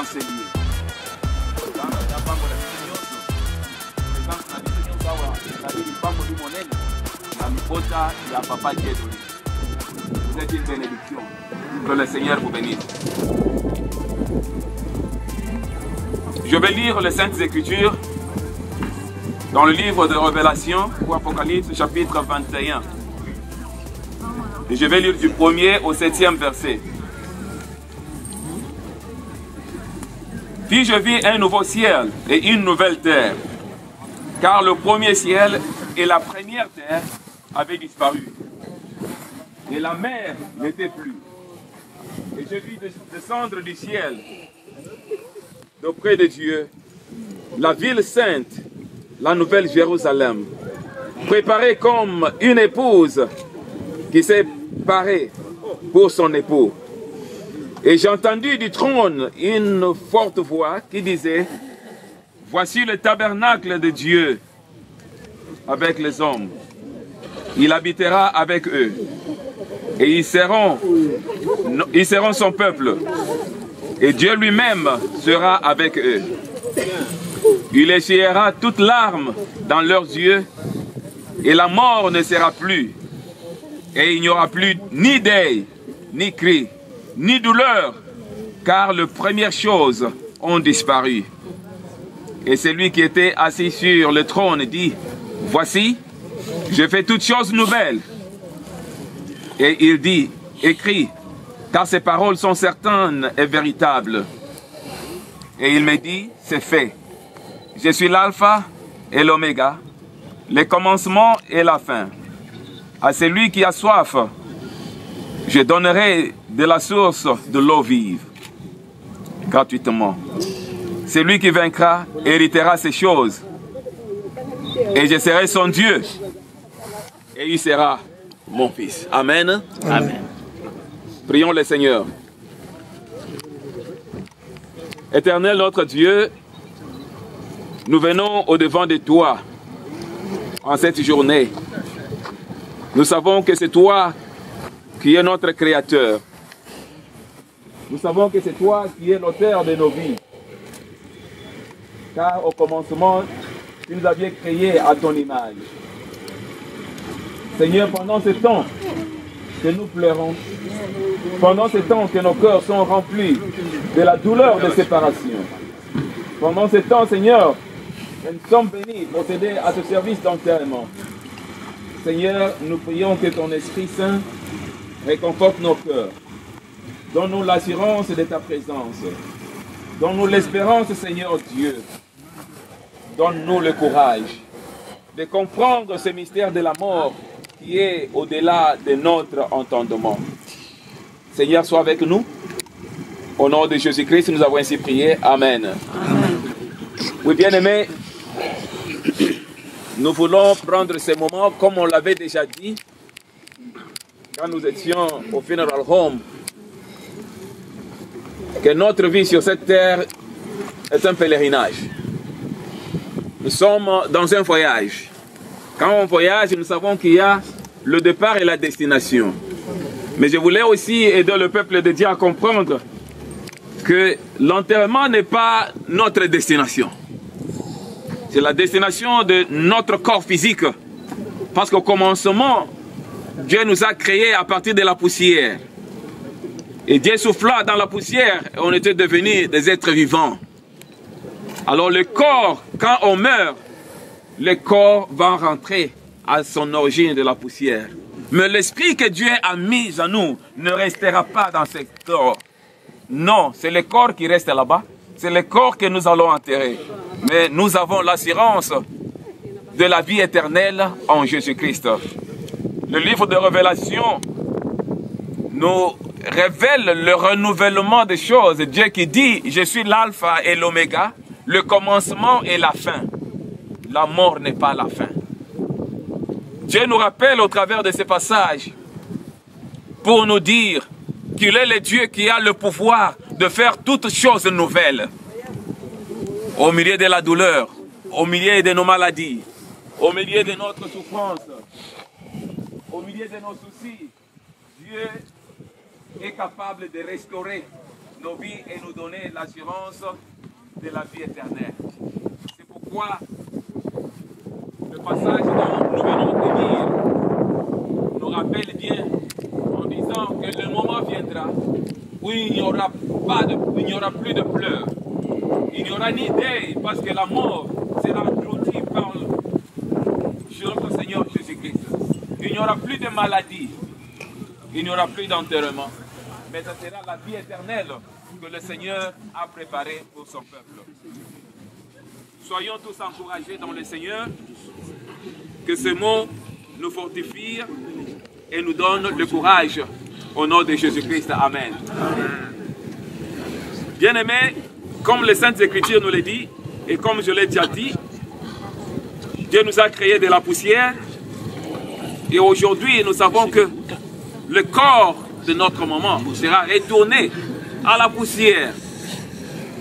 chancelier. Vous êtes une bénédiction. Que le Seigneur vous bénisse. Je vais lire les Saintes Écritures dans le livre de Révélation ou Apocalypse chapitre 21. Et je vais lire du 1er au 7e verset. Puis je vis un nouveau ciel et une nouvelle terre, car le premier ciel et la première terre avaient disparu, et la mer n'était plus. Et je vis descendre du ciel, d'auprès de Dieu, la ville sainte, la nouvelle Jérusalem, préparée comme une épouse qui s'est parée pour son époux. Et j'ai entendu du trône une forte voix qui disait, « Voici le tabernacle de Dieu avec les hommes. Il habitera avec eux. Et ils seront son peuple. Et Dieu lui-même sera avec eux. Il essuiera toute larme dans leurs yeux, et la mort ne sera plus. Et il n'y aura plus ni deuil, ni cri, ni douleur, car les premières choses ont disparu. » Et celui qui était assis sur le trône dit, « Voici, je fais toutes choses nouvelles. » Et il dit, « Écris, car ces paroles sont certaines et véritables. » Et il me dit, « C'est fait. Je suis l'alpha et l'oméga, le commencement et la fin. À celui qui a soif, je donnerai de la source de l'eau vive, gratuitement. Celui qui vaincra héritera ces choses, et je serai son Dieu, et il sera mon fils. » Amen. Amen. Prions le Seigneur. Éternel notre Dieu, nous venons au-devant de toi en cette journée. Nous savons que c'est toi qui es notre Créateur. Nous savons que c'est toi qui es l'auteur de nos vies. Car au commencement, tu nous aviez créés à ton image. Seigneur, pendant ce temps que nous pleurons, pendant ce temps que nos cœurs sont remplis de la douleur de séparation, pendant ce temps, Seigneur, nous sommes bénis pour t'aider à ce service d'enterrement. Seigneur, nous prions que ton Esprit Saint réconforte nos cœurs. Donne-nous l'assurance de ta présence. Donne-nous l'espérance, Seigneur Dieu. Donne-nous le courage de comprendre ce mystère de la mort qui est au-delà de notre entendement. Seigneur, sois avec nous. Au nom de Jésus-Christ, nous avons ainsi prié. Amen. Amen. Oui, bien-aimés, nous voulons prendre ce moment, comme on l'avait déjà dit, quand nous étions au Funeral Home, que notre vie sur cette terre est un pèlerinage. Nous sommes dans un voyage. Quand on voyage, nous savons qu'il y a le départ et la destination. Mais je voulais aussi aider le peuple de Dieu à comprendre que l'enterrement n'est pas notre destination. C'est la destination de notre corps physique. Parce qu'au commencement, Dieu nous a créés à partir de la poussière. Et Dieu souffla dans la poussière et on était devenus des êtres vivants. Alors le corps, quand on meurt, le corps va rentrer à son origine de la poussière. Mais l'esprit que Dieu a mis en nous ne restera pas dans ce corps. Non, c'est le corps qui reste là-bas. C'est le corps que nous allons enterrer. Mais nous avons l'assurance de la vie éternelle en Jésus-Christ. Le livre de Révélation nous révèle le renouvellement des choses. Dieu qui dit, je suis l'alpha et l'oméga, le commencement et la fin. La mort n'est pas la fin. Dieu nous rappelle au travers de ces passages pour nous dire qu'il est le Dieu qui a le pouvoir de faire toutes choses nouvelles. Au milieu de la douleur, au milieu de nos maladies, au milieu de notre souffrance, au milieu de nos soucis, Dieu est capable de restaurer nos vies et nous donner l'assurance de la vie éternelle. C'est pourquoi le passage dont nous venons de lire nous rappelle bien en disant que le moment viendra où il n'y aura plus de pleurs. Il n'y aura ni deuil parce que la mort sera engloutie par notre Seigneur Jésus-Christ. Il n'y aura plus de maladie. Il n'y aura plus d'enterrement. Mais ce sera la vie éternelle que le Seigneur a préparée pour son peuple. Soyons tous encouragés dans le Seigneur. Que ce mot nous fortifie et nous donne le courage au nom de Jésus-Christ. Amen. Bien-aimés, comme les Saintes Écritures nous le disent, et comme je l'ai déjà dit, Dieu nous a créé de la poussière. Et aujourd'hui, nous savons que le corps de notre maman sera retourné à la poussière.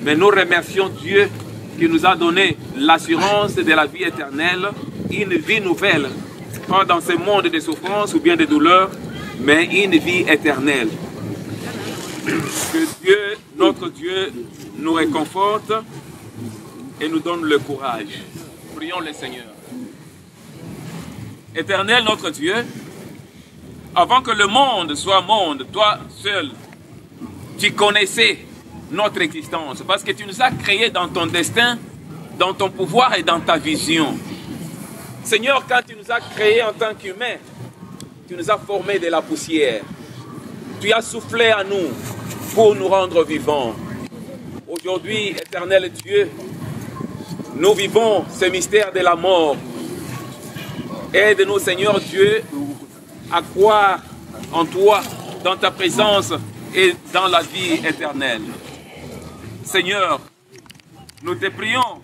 Mais nous remercions Dieu qui nous a donné l'assurance de la vie éternelle, une vie nouvelle, pas dans ce monde de souffrance ou bien de douleur, mais une vie éternelle. Que Dieu, notre Dieu, nous réconforte et nous donne le courage. Prions le Seigneur. Éternel notre Dieu, avant que le monde soit monde, toi seul, tu connaissais notre existence parce que tu nous as créés dans ton destin, dans ton pouvoir et dans ta vision. Seigneur, quand tu nous as créés en tant qu'humains, tu nous as formés de la poussière. Tu as soufflé à nous pour nous rendre vivants. Aujourd'hui, éternel Dieu, nous vivons ce mystère de la mort. Aide-nous, Seigneur Dieu, à croire en toi, dans ta présence et dans la vie éternelle. Seigneur, nous te prions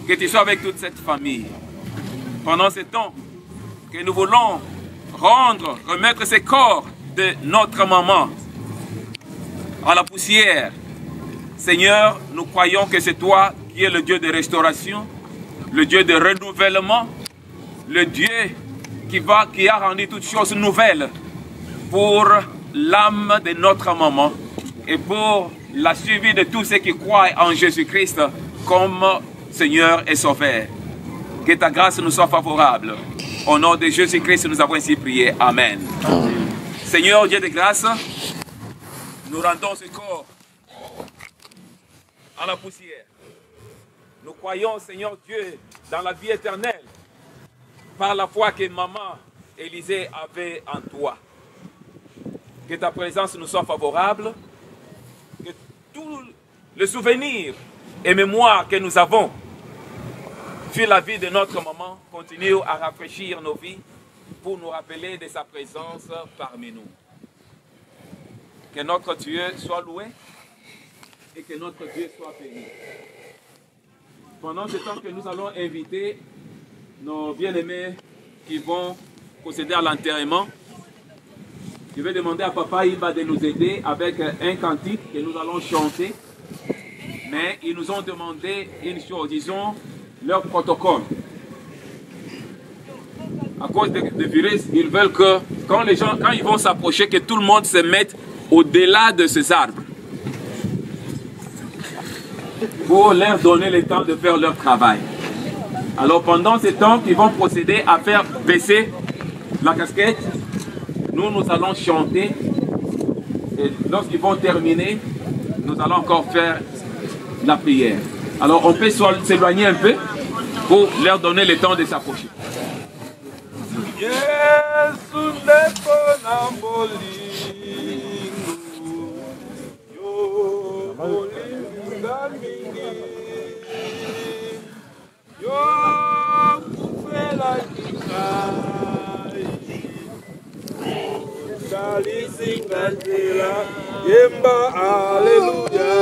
que tu sois avec toute cette famille. Pendant ce temps que nous voulons remettre ce corps de notre maman à la poussière. Seigneur, nous croyons que c'est toi qui es le Dieu de restauration, le Dieu de renouvellement, le Dieu qui a rendu toutes choses nouvelles pour l'âme de notre maman et pour la suivi de tous ceux qui croient en Jésus-Christ comme Seigneur et Sauveur. Que ta grâce nous soit favorable. Au nom de Jésus-Christ, nous avons ainsi prié. Amen. Seigneur, Dieu de grâce, nous rendons ce corps à la poussière. Nous croyons, Seigneur Dieu, dans la vie éternelle, par la foi que maman Élisée avait en toi. Que ta présence nous soit favorable, que tout le souvenir et mémoire que nous avons sur la vie de notre maman continue à rafraîchir nos vies pour nous rappeler de sa présence parmi nous. Que notre Dieu soit loué et que notre Dieu soit béni. Pendant ce temps que nous allons inviter nos bien-aimés qui vont procéder à l'enterrement, je vais demander à Papa Iba de nous aider avec un cantique que nous allons chanter. Mais ils nous ont demandé une chose, disons, leur protocole. À cause de virus, ils veulent que quand ils vont s'approcher, que tout le monde se mette au-delà de ces arbres. Pour leur donner le temps de faire leur travail. Alors pendant ce temps qu'ils vont procéder à faire baisser la casquette, nous allons chanter. Et lorsqu'ils vont terminer, nous allons encore faire la prière. Alors on peut s'éloigner un peu pour leur donner le temps de s'approcher. Hallelujah.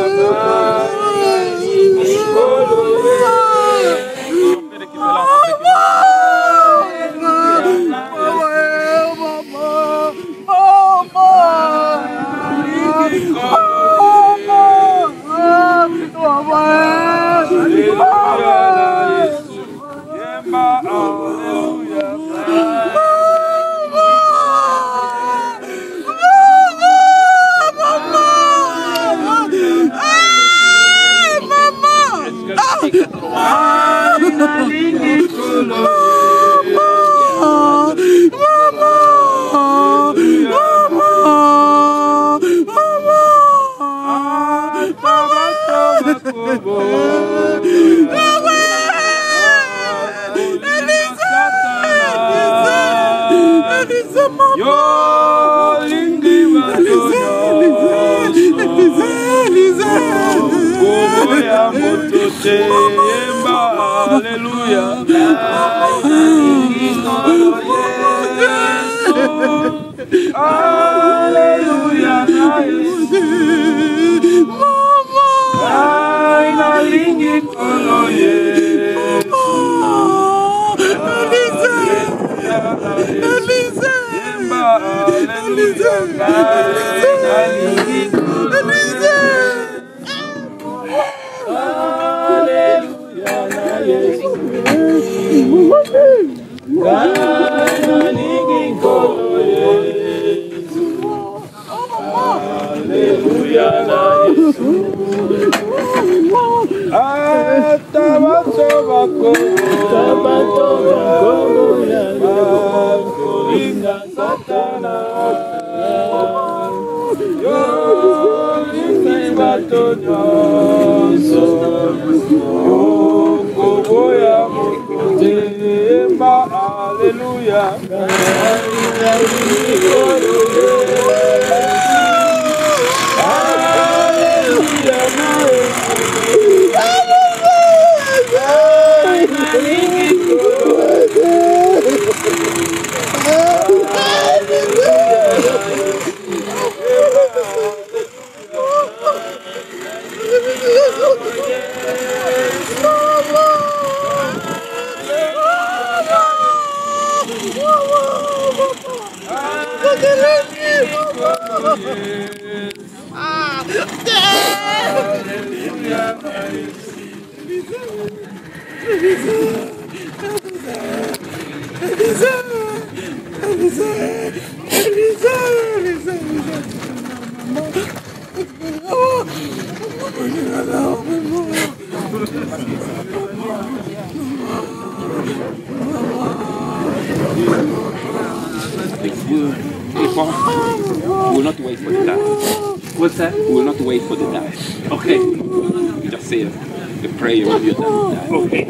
We will not wait for the dance. What's that? We will not wait for the dance. Okay. You just say the prayer when you're done. Okay.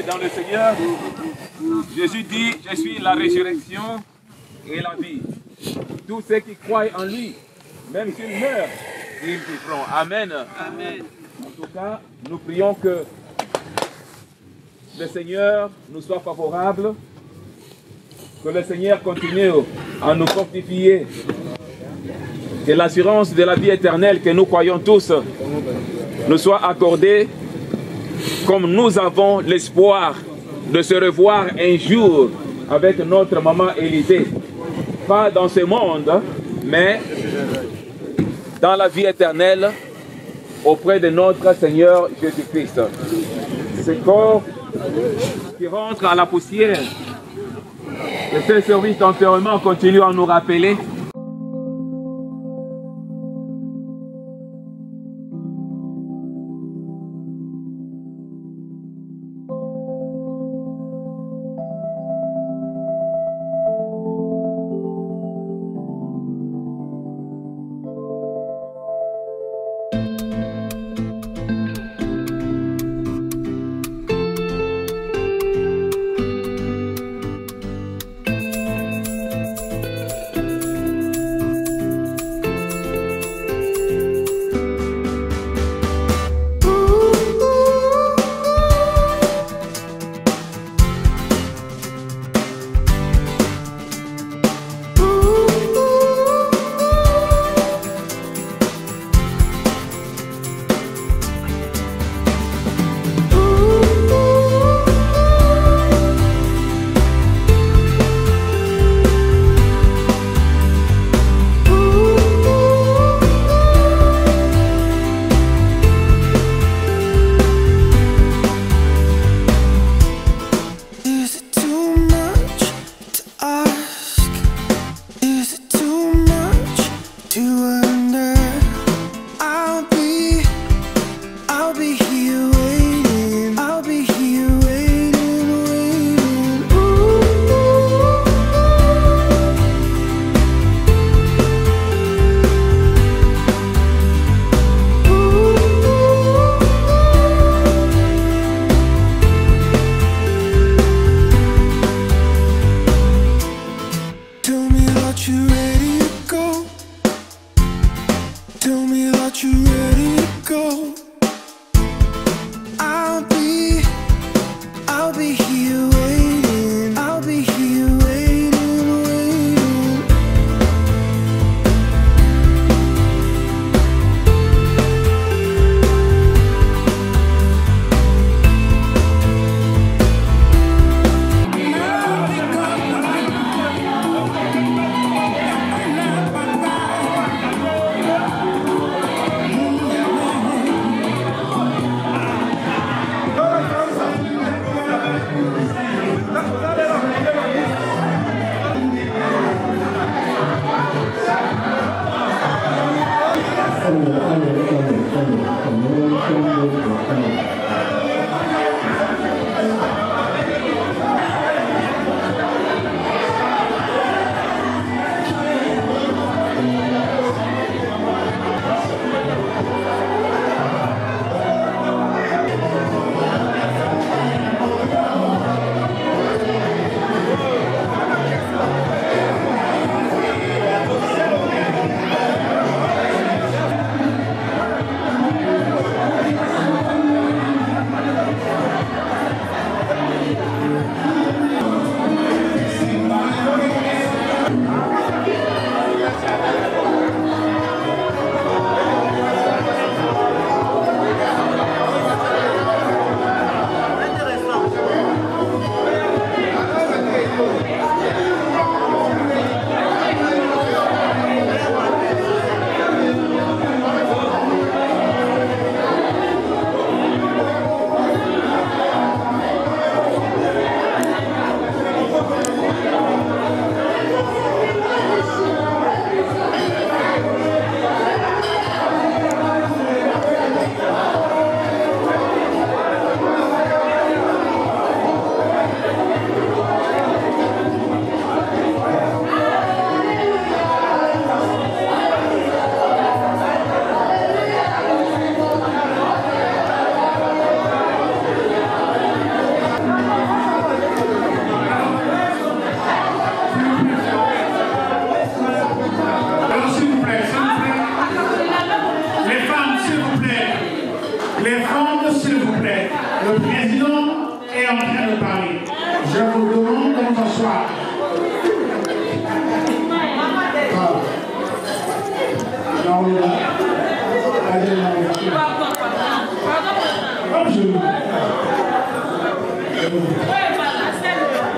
Dans le Seigneur, Jésus dit, je suis la résurrection et la vie. Tous ceux qui croient en lui, même s'ils meurent, ils vivront. Amen. Amen. En tout cas, nous prions que le Seigneur nous soit favorable, que le Seigneur continue à nous fortifier, que l'assurance de la vie éternelle que nous croyons tous nous soit accordée, comme nous avons l'espoir de se revoir un jour avec notre maman Élisée. Pas dans ce monde, mais dans la vie éternelle auprès de notre Seigneur Jésus-Christ. Ce corps qui rentre à la poussière, et ce service d'enterrement continue à nous rappeler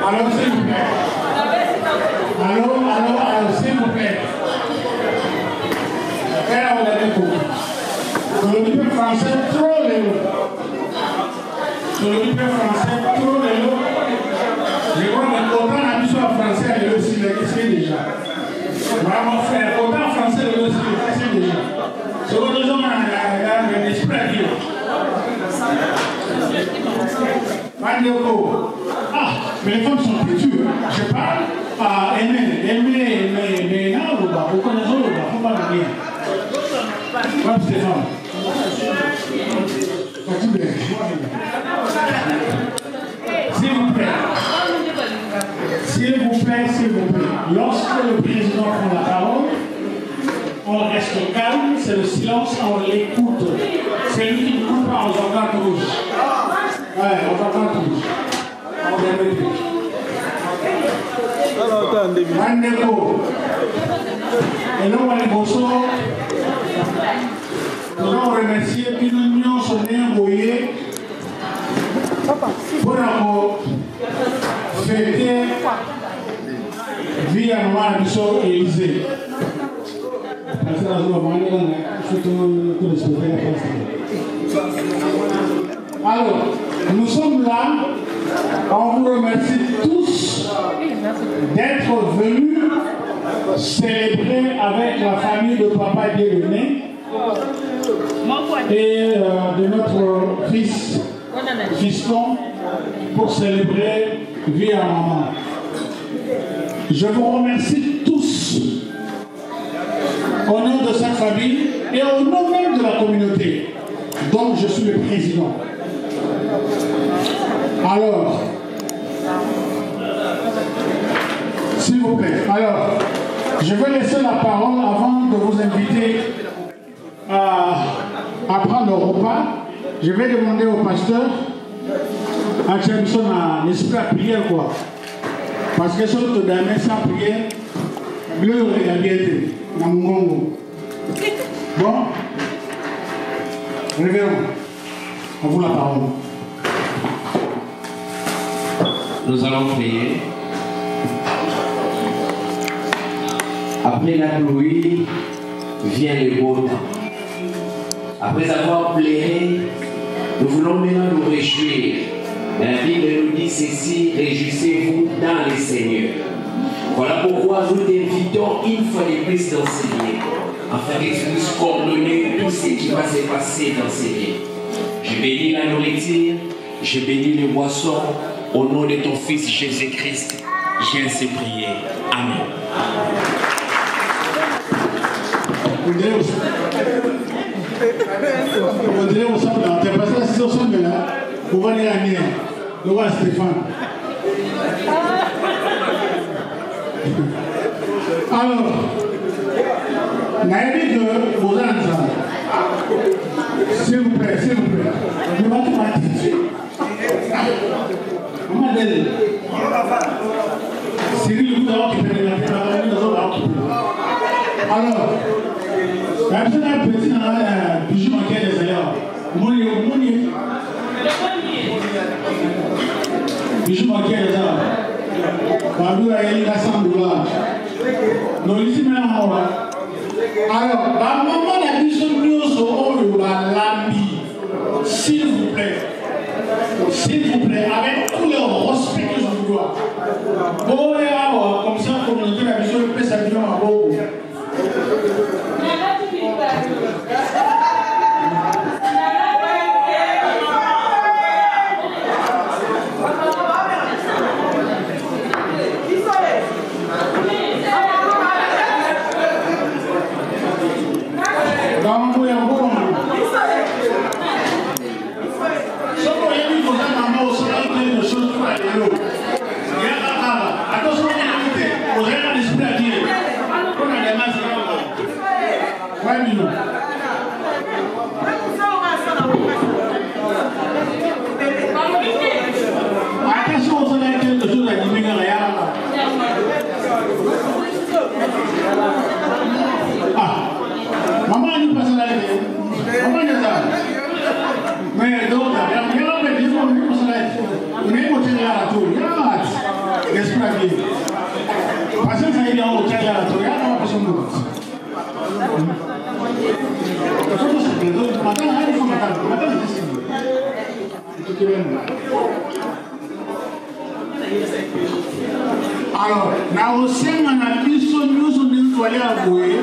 Alors, s'il vous plaît. Alors, s'il vous plaît. Sur le livre français, trop les lots. Sur le livre français, trop les lots. Je crois que autant la mission en français, elle est aussi déjà. Vraiment faire autant français, elle est aussi déjà. C'est autre chose, un esprit à dire. Ah, mais les femmes sont têtues. Je parle à aimer, mais non, vous connaissez le bas, faut pas le dire. Comme Stéphane. S'il vous plaît. Lorsque le président prend la parole, on reste calme, c'est le silence, on l'écoute. C'est lui qui ne coupe pas, on entend tous. Ouais, on entend tous. On écoute. Mandeko. Et nous, nous allons remercier l'Union Sonnéen Boyer pour avoir fêté via Maman Bissot et Élysée. Alors, nous sommes là, on vous remercie tous d'être venus célébrer avec la famille de Papa Dieudonné et de notre fils Fiston pour célébrer vie à maman. Je vous remercie tous au nom de cette famille et au nom même de la communauté dont je suis le président. Alors, s'il vous plaît, je vais laisser la parole avant de vous inviter à prendre le repas. Je vais demander au pasteur à Tchamson à esprit à prière quoi. Parce que sur le dernier sans prière, le regardez dans mon gongo. Bon, révérend, à vous la parole. Nous allons prier. Après la pluie, vient le beau temps. Après avoir pleuré, nous voulons maintenant nous réjouir. La Bible nous dit ceci, réjouissez-vous dans les Seigneurs. Voilà pourquoi nous t'invitons une fois de plus dans ces lieux, afin que tu puisses coordonner tout ce qui va se passer dans ces lieux. Je bénis la nourriture, je bénis les boissons, au nom de ton Fils Jésus-Christ, j'ai ainsi prié. Amen. On dirait au centre d'entrée, parce que si on s'en met là, on va aller à Nier, on va à Stéphane. Alors, Naïmi de Bozanza, s'il vous plaît, je vais te partir. Maman d'elle, Cyril, vous avez occupé la tête, vous avez occupé. Alors, la personne a un petit bijou manqué des ailleurs. Mouni. Bijou manqué des ailleurs. Babou a eu la $100. Nous ici maintenant. Alors, la maman a dit ce news au Lambi. S'il vous plaît, avec tout le respect que je vous dois. Bon, comme ça, la communauté la vision peut s'habiller à beaucoup. Mais donc, il y a un peu de Alors, na osenga na biso nyuso nitwale aboye.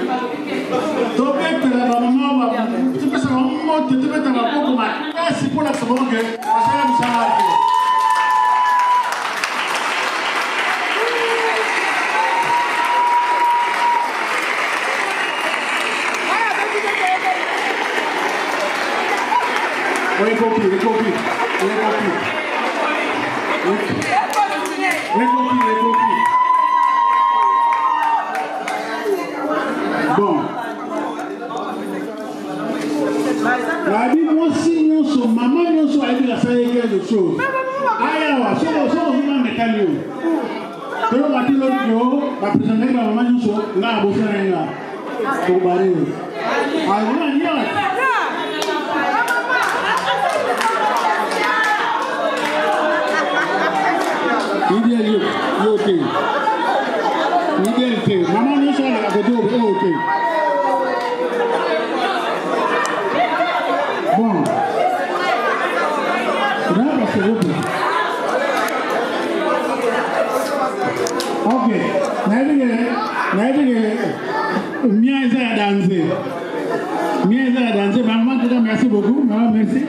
Tobetela ba mama ba. Tupesa ba moto tubeta ba koko makasi pour la savoir que asala msanga. Oui, compris. Bon. La vie, moi aussi, nous sommes, maman, nous sommes allés à faire quelque chose. Alors, si nous sommes mécaniques, tout le matin, la présidente de la maman, nous sommes là, vous savez, là, pour barrer. Alors, on y a. Maman nous sommes à la côté ok. Bon. Là, c'est ok. Ok. Mia est à danser. Maman, merci beaucoup. Maman, merci.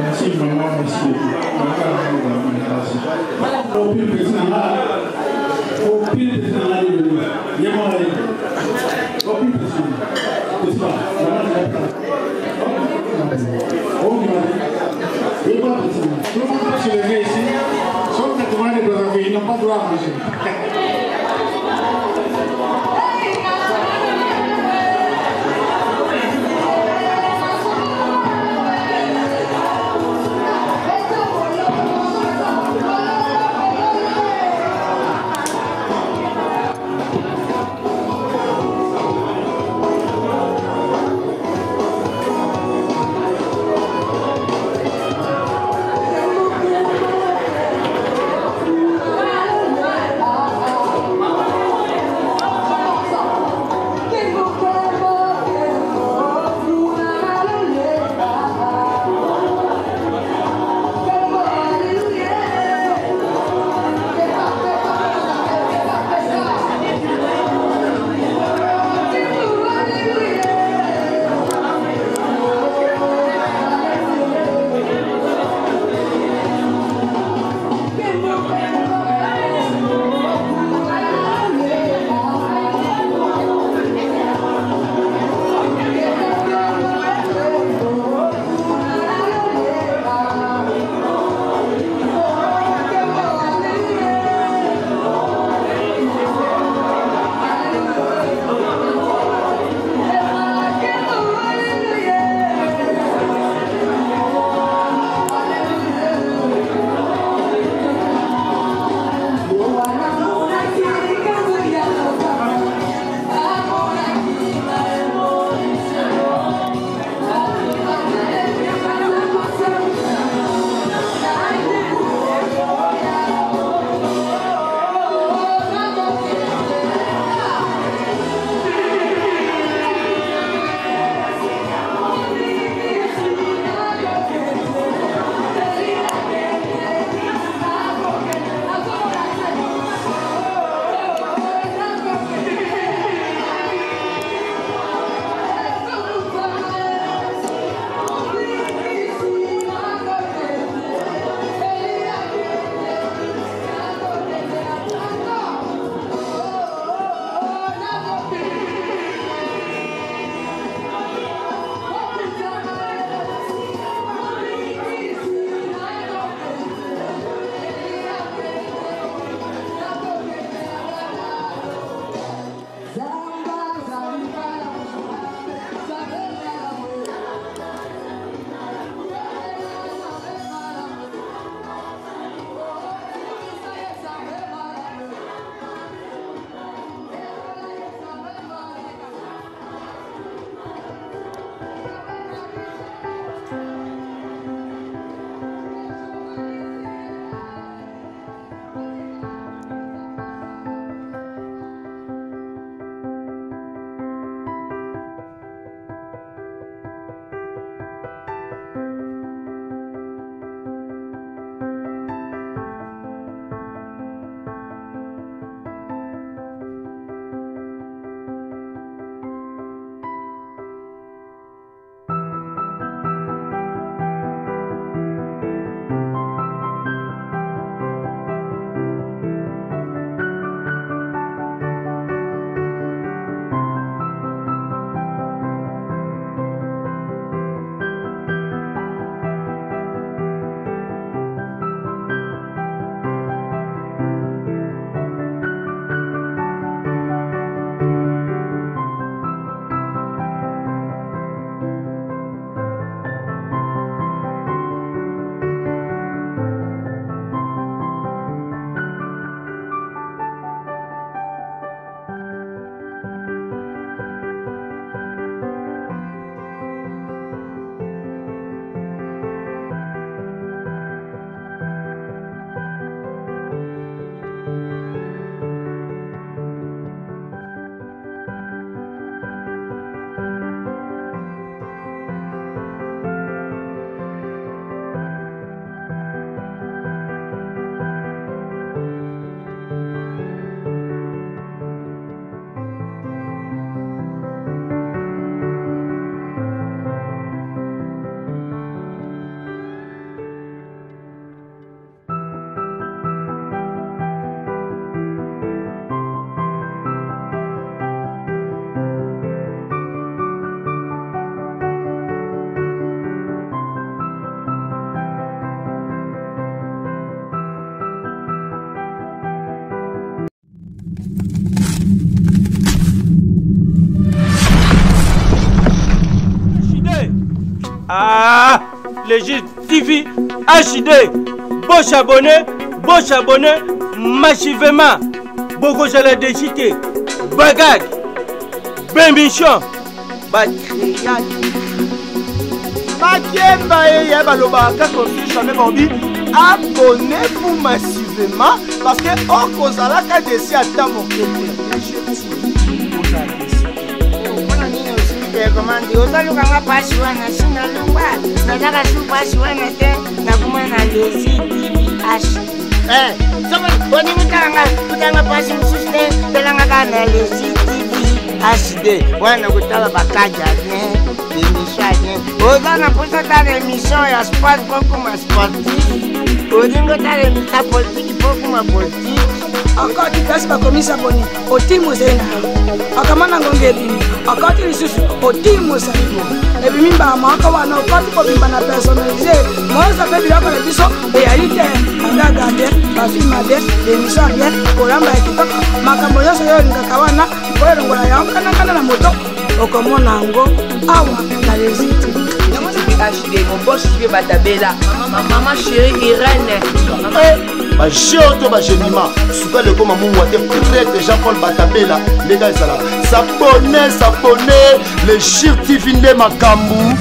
Merci vraiment, merci beaucoup. Au pire président là, il y a moi aller. Au pire président, c'est pas. Il pas président. Tout le monde peut se lever ici, sauf que comment les doigts ils n'ont pas droit à manger. Ah Ah, Légit TV HD. Bon abonné, massivement. Beaucoup de les décider. Bagag. Bémission. Batriade. Makemba et Yabaloba, quand on jamais vendu, abonnez-vous massivement parce que on cause à la cadence à ta mon commande osalukanga pasi wana sina lungwa nataka su pasi wana te nakumana Lezi TV HD kutanga pasi mususu te telanga kana Lezi TV HD wana kutala bakaja ne émission bien oza na posa tala émission ya sport pokuma sportif odingo tala émission politique pokuma politique encore place bakomisa boni otimo zena akamana ngonge bini akati lisusu otimo salibo ebimi mbama akawana okati kobimba na personnalisé moza pe biloko na biso eyali te angaga te bafilma te émission bien kolamba ya kitoko makambo nyonso oyo olingaka wana koyelongola yango kanakana na moto okomona yango awa na Lezi TV HD mon boss TV batabela maman chérie Irène Bagéoto bagénima Souka le koma mou wate prêtre Jean-Paul Batabela les gars ça là s'abonner les Chir TV Nde Makambu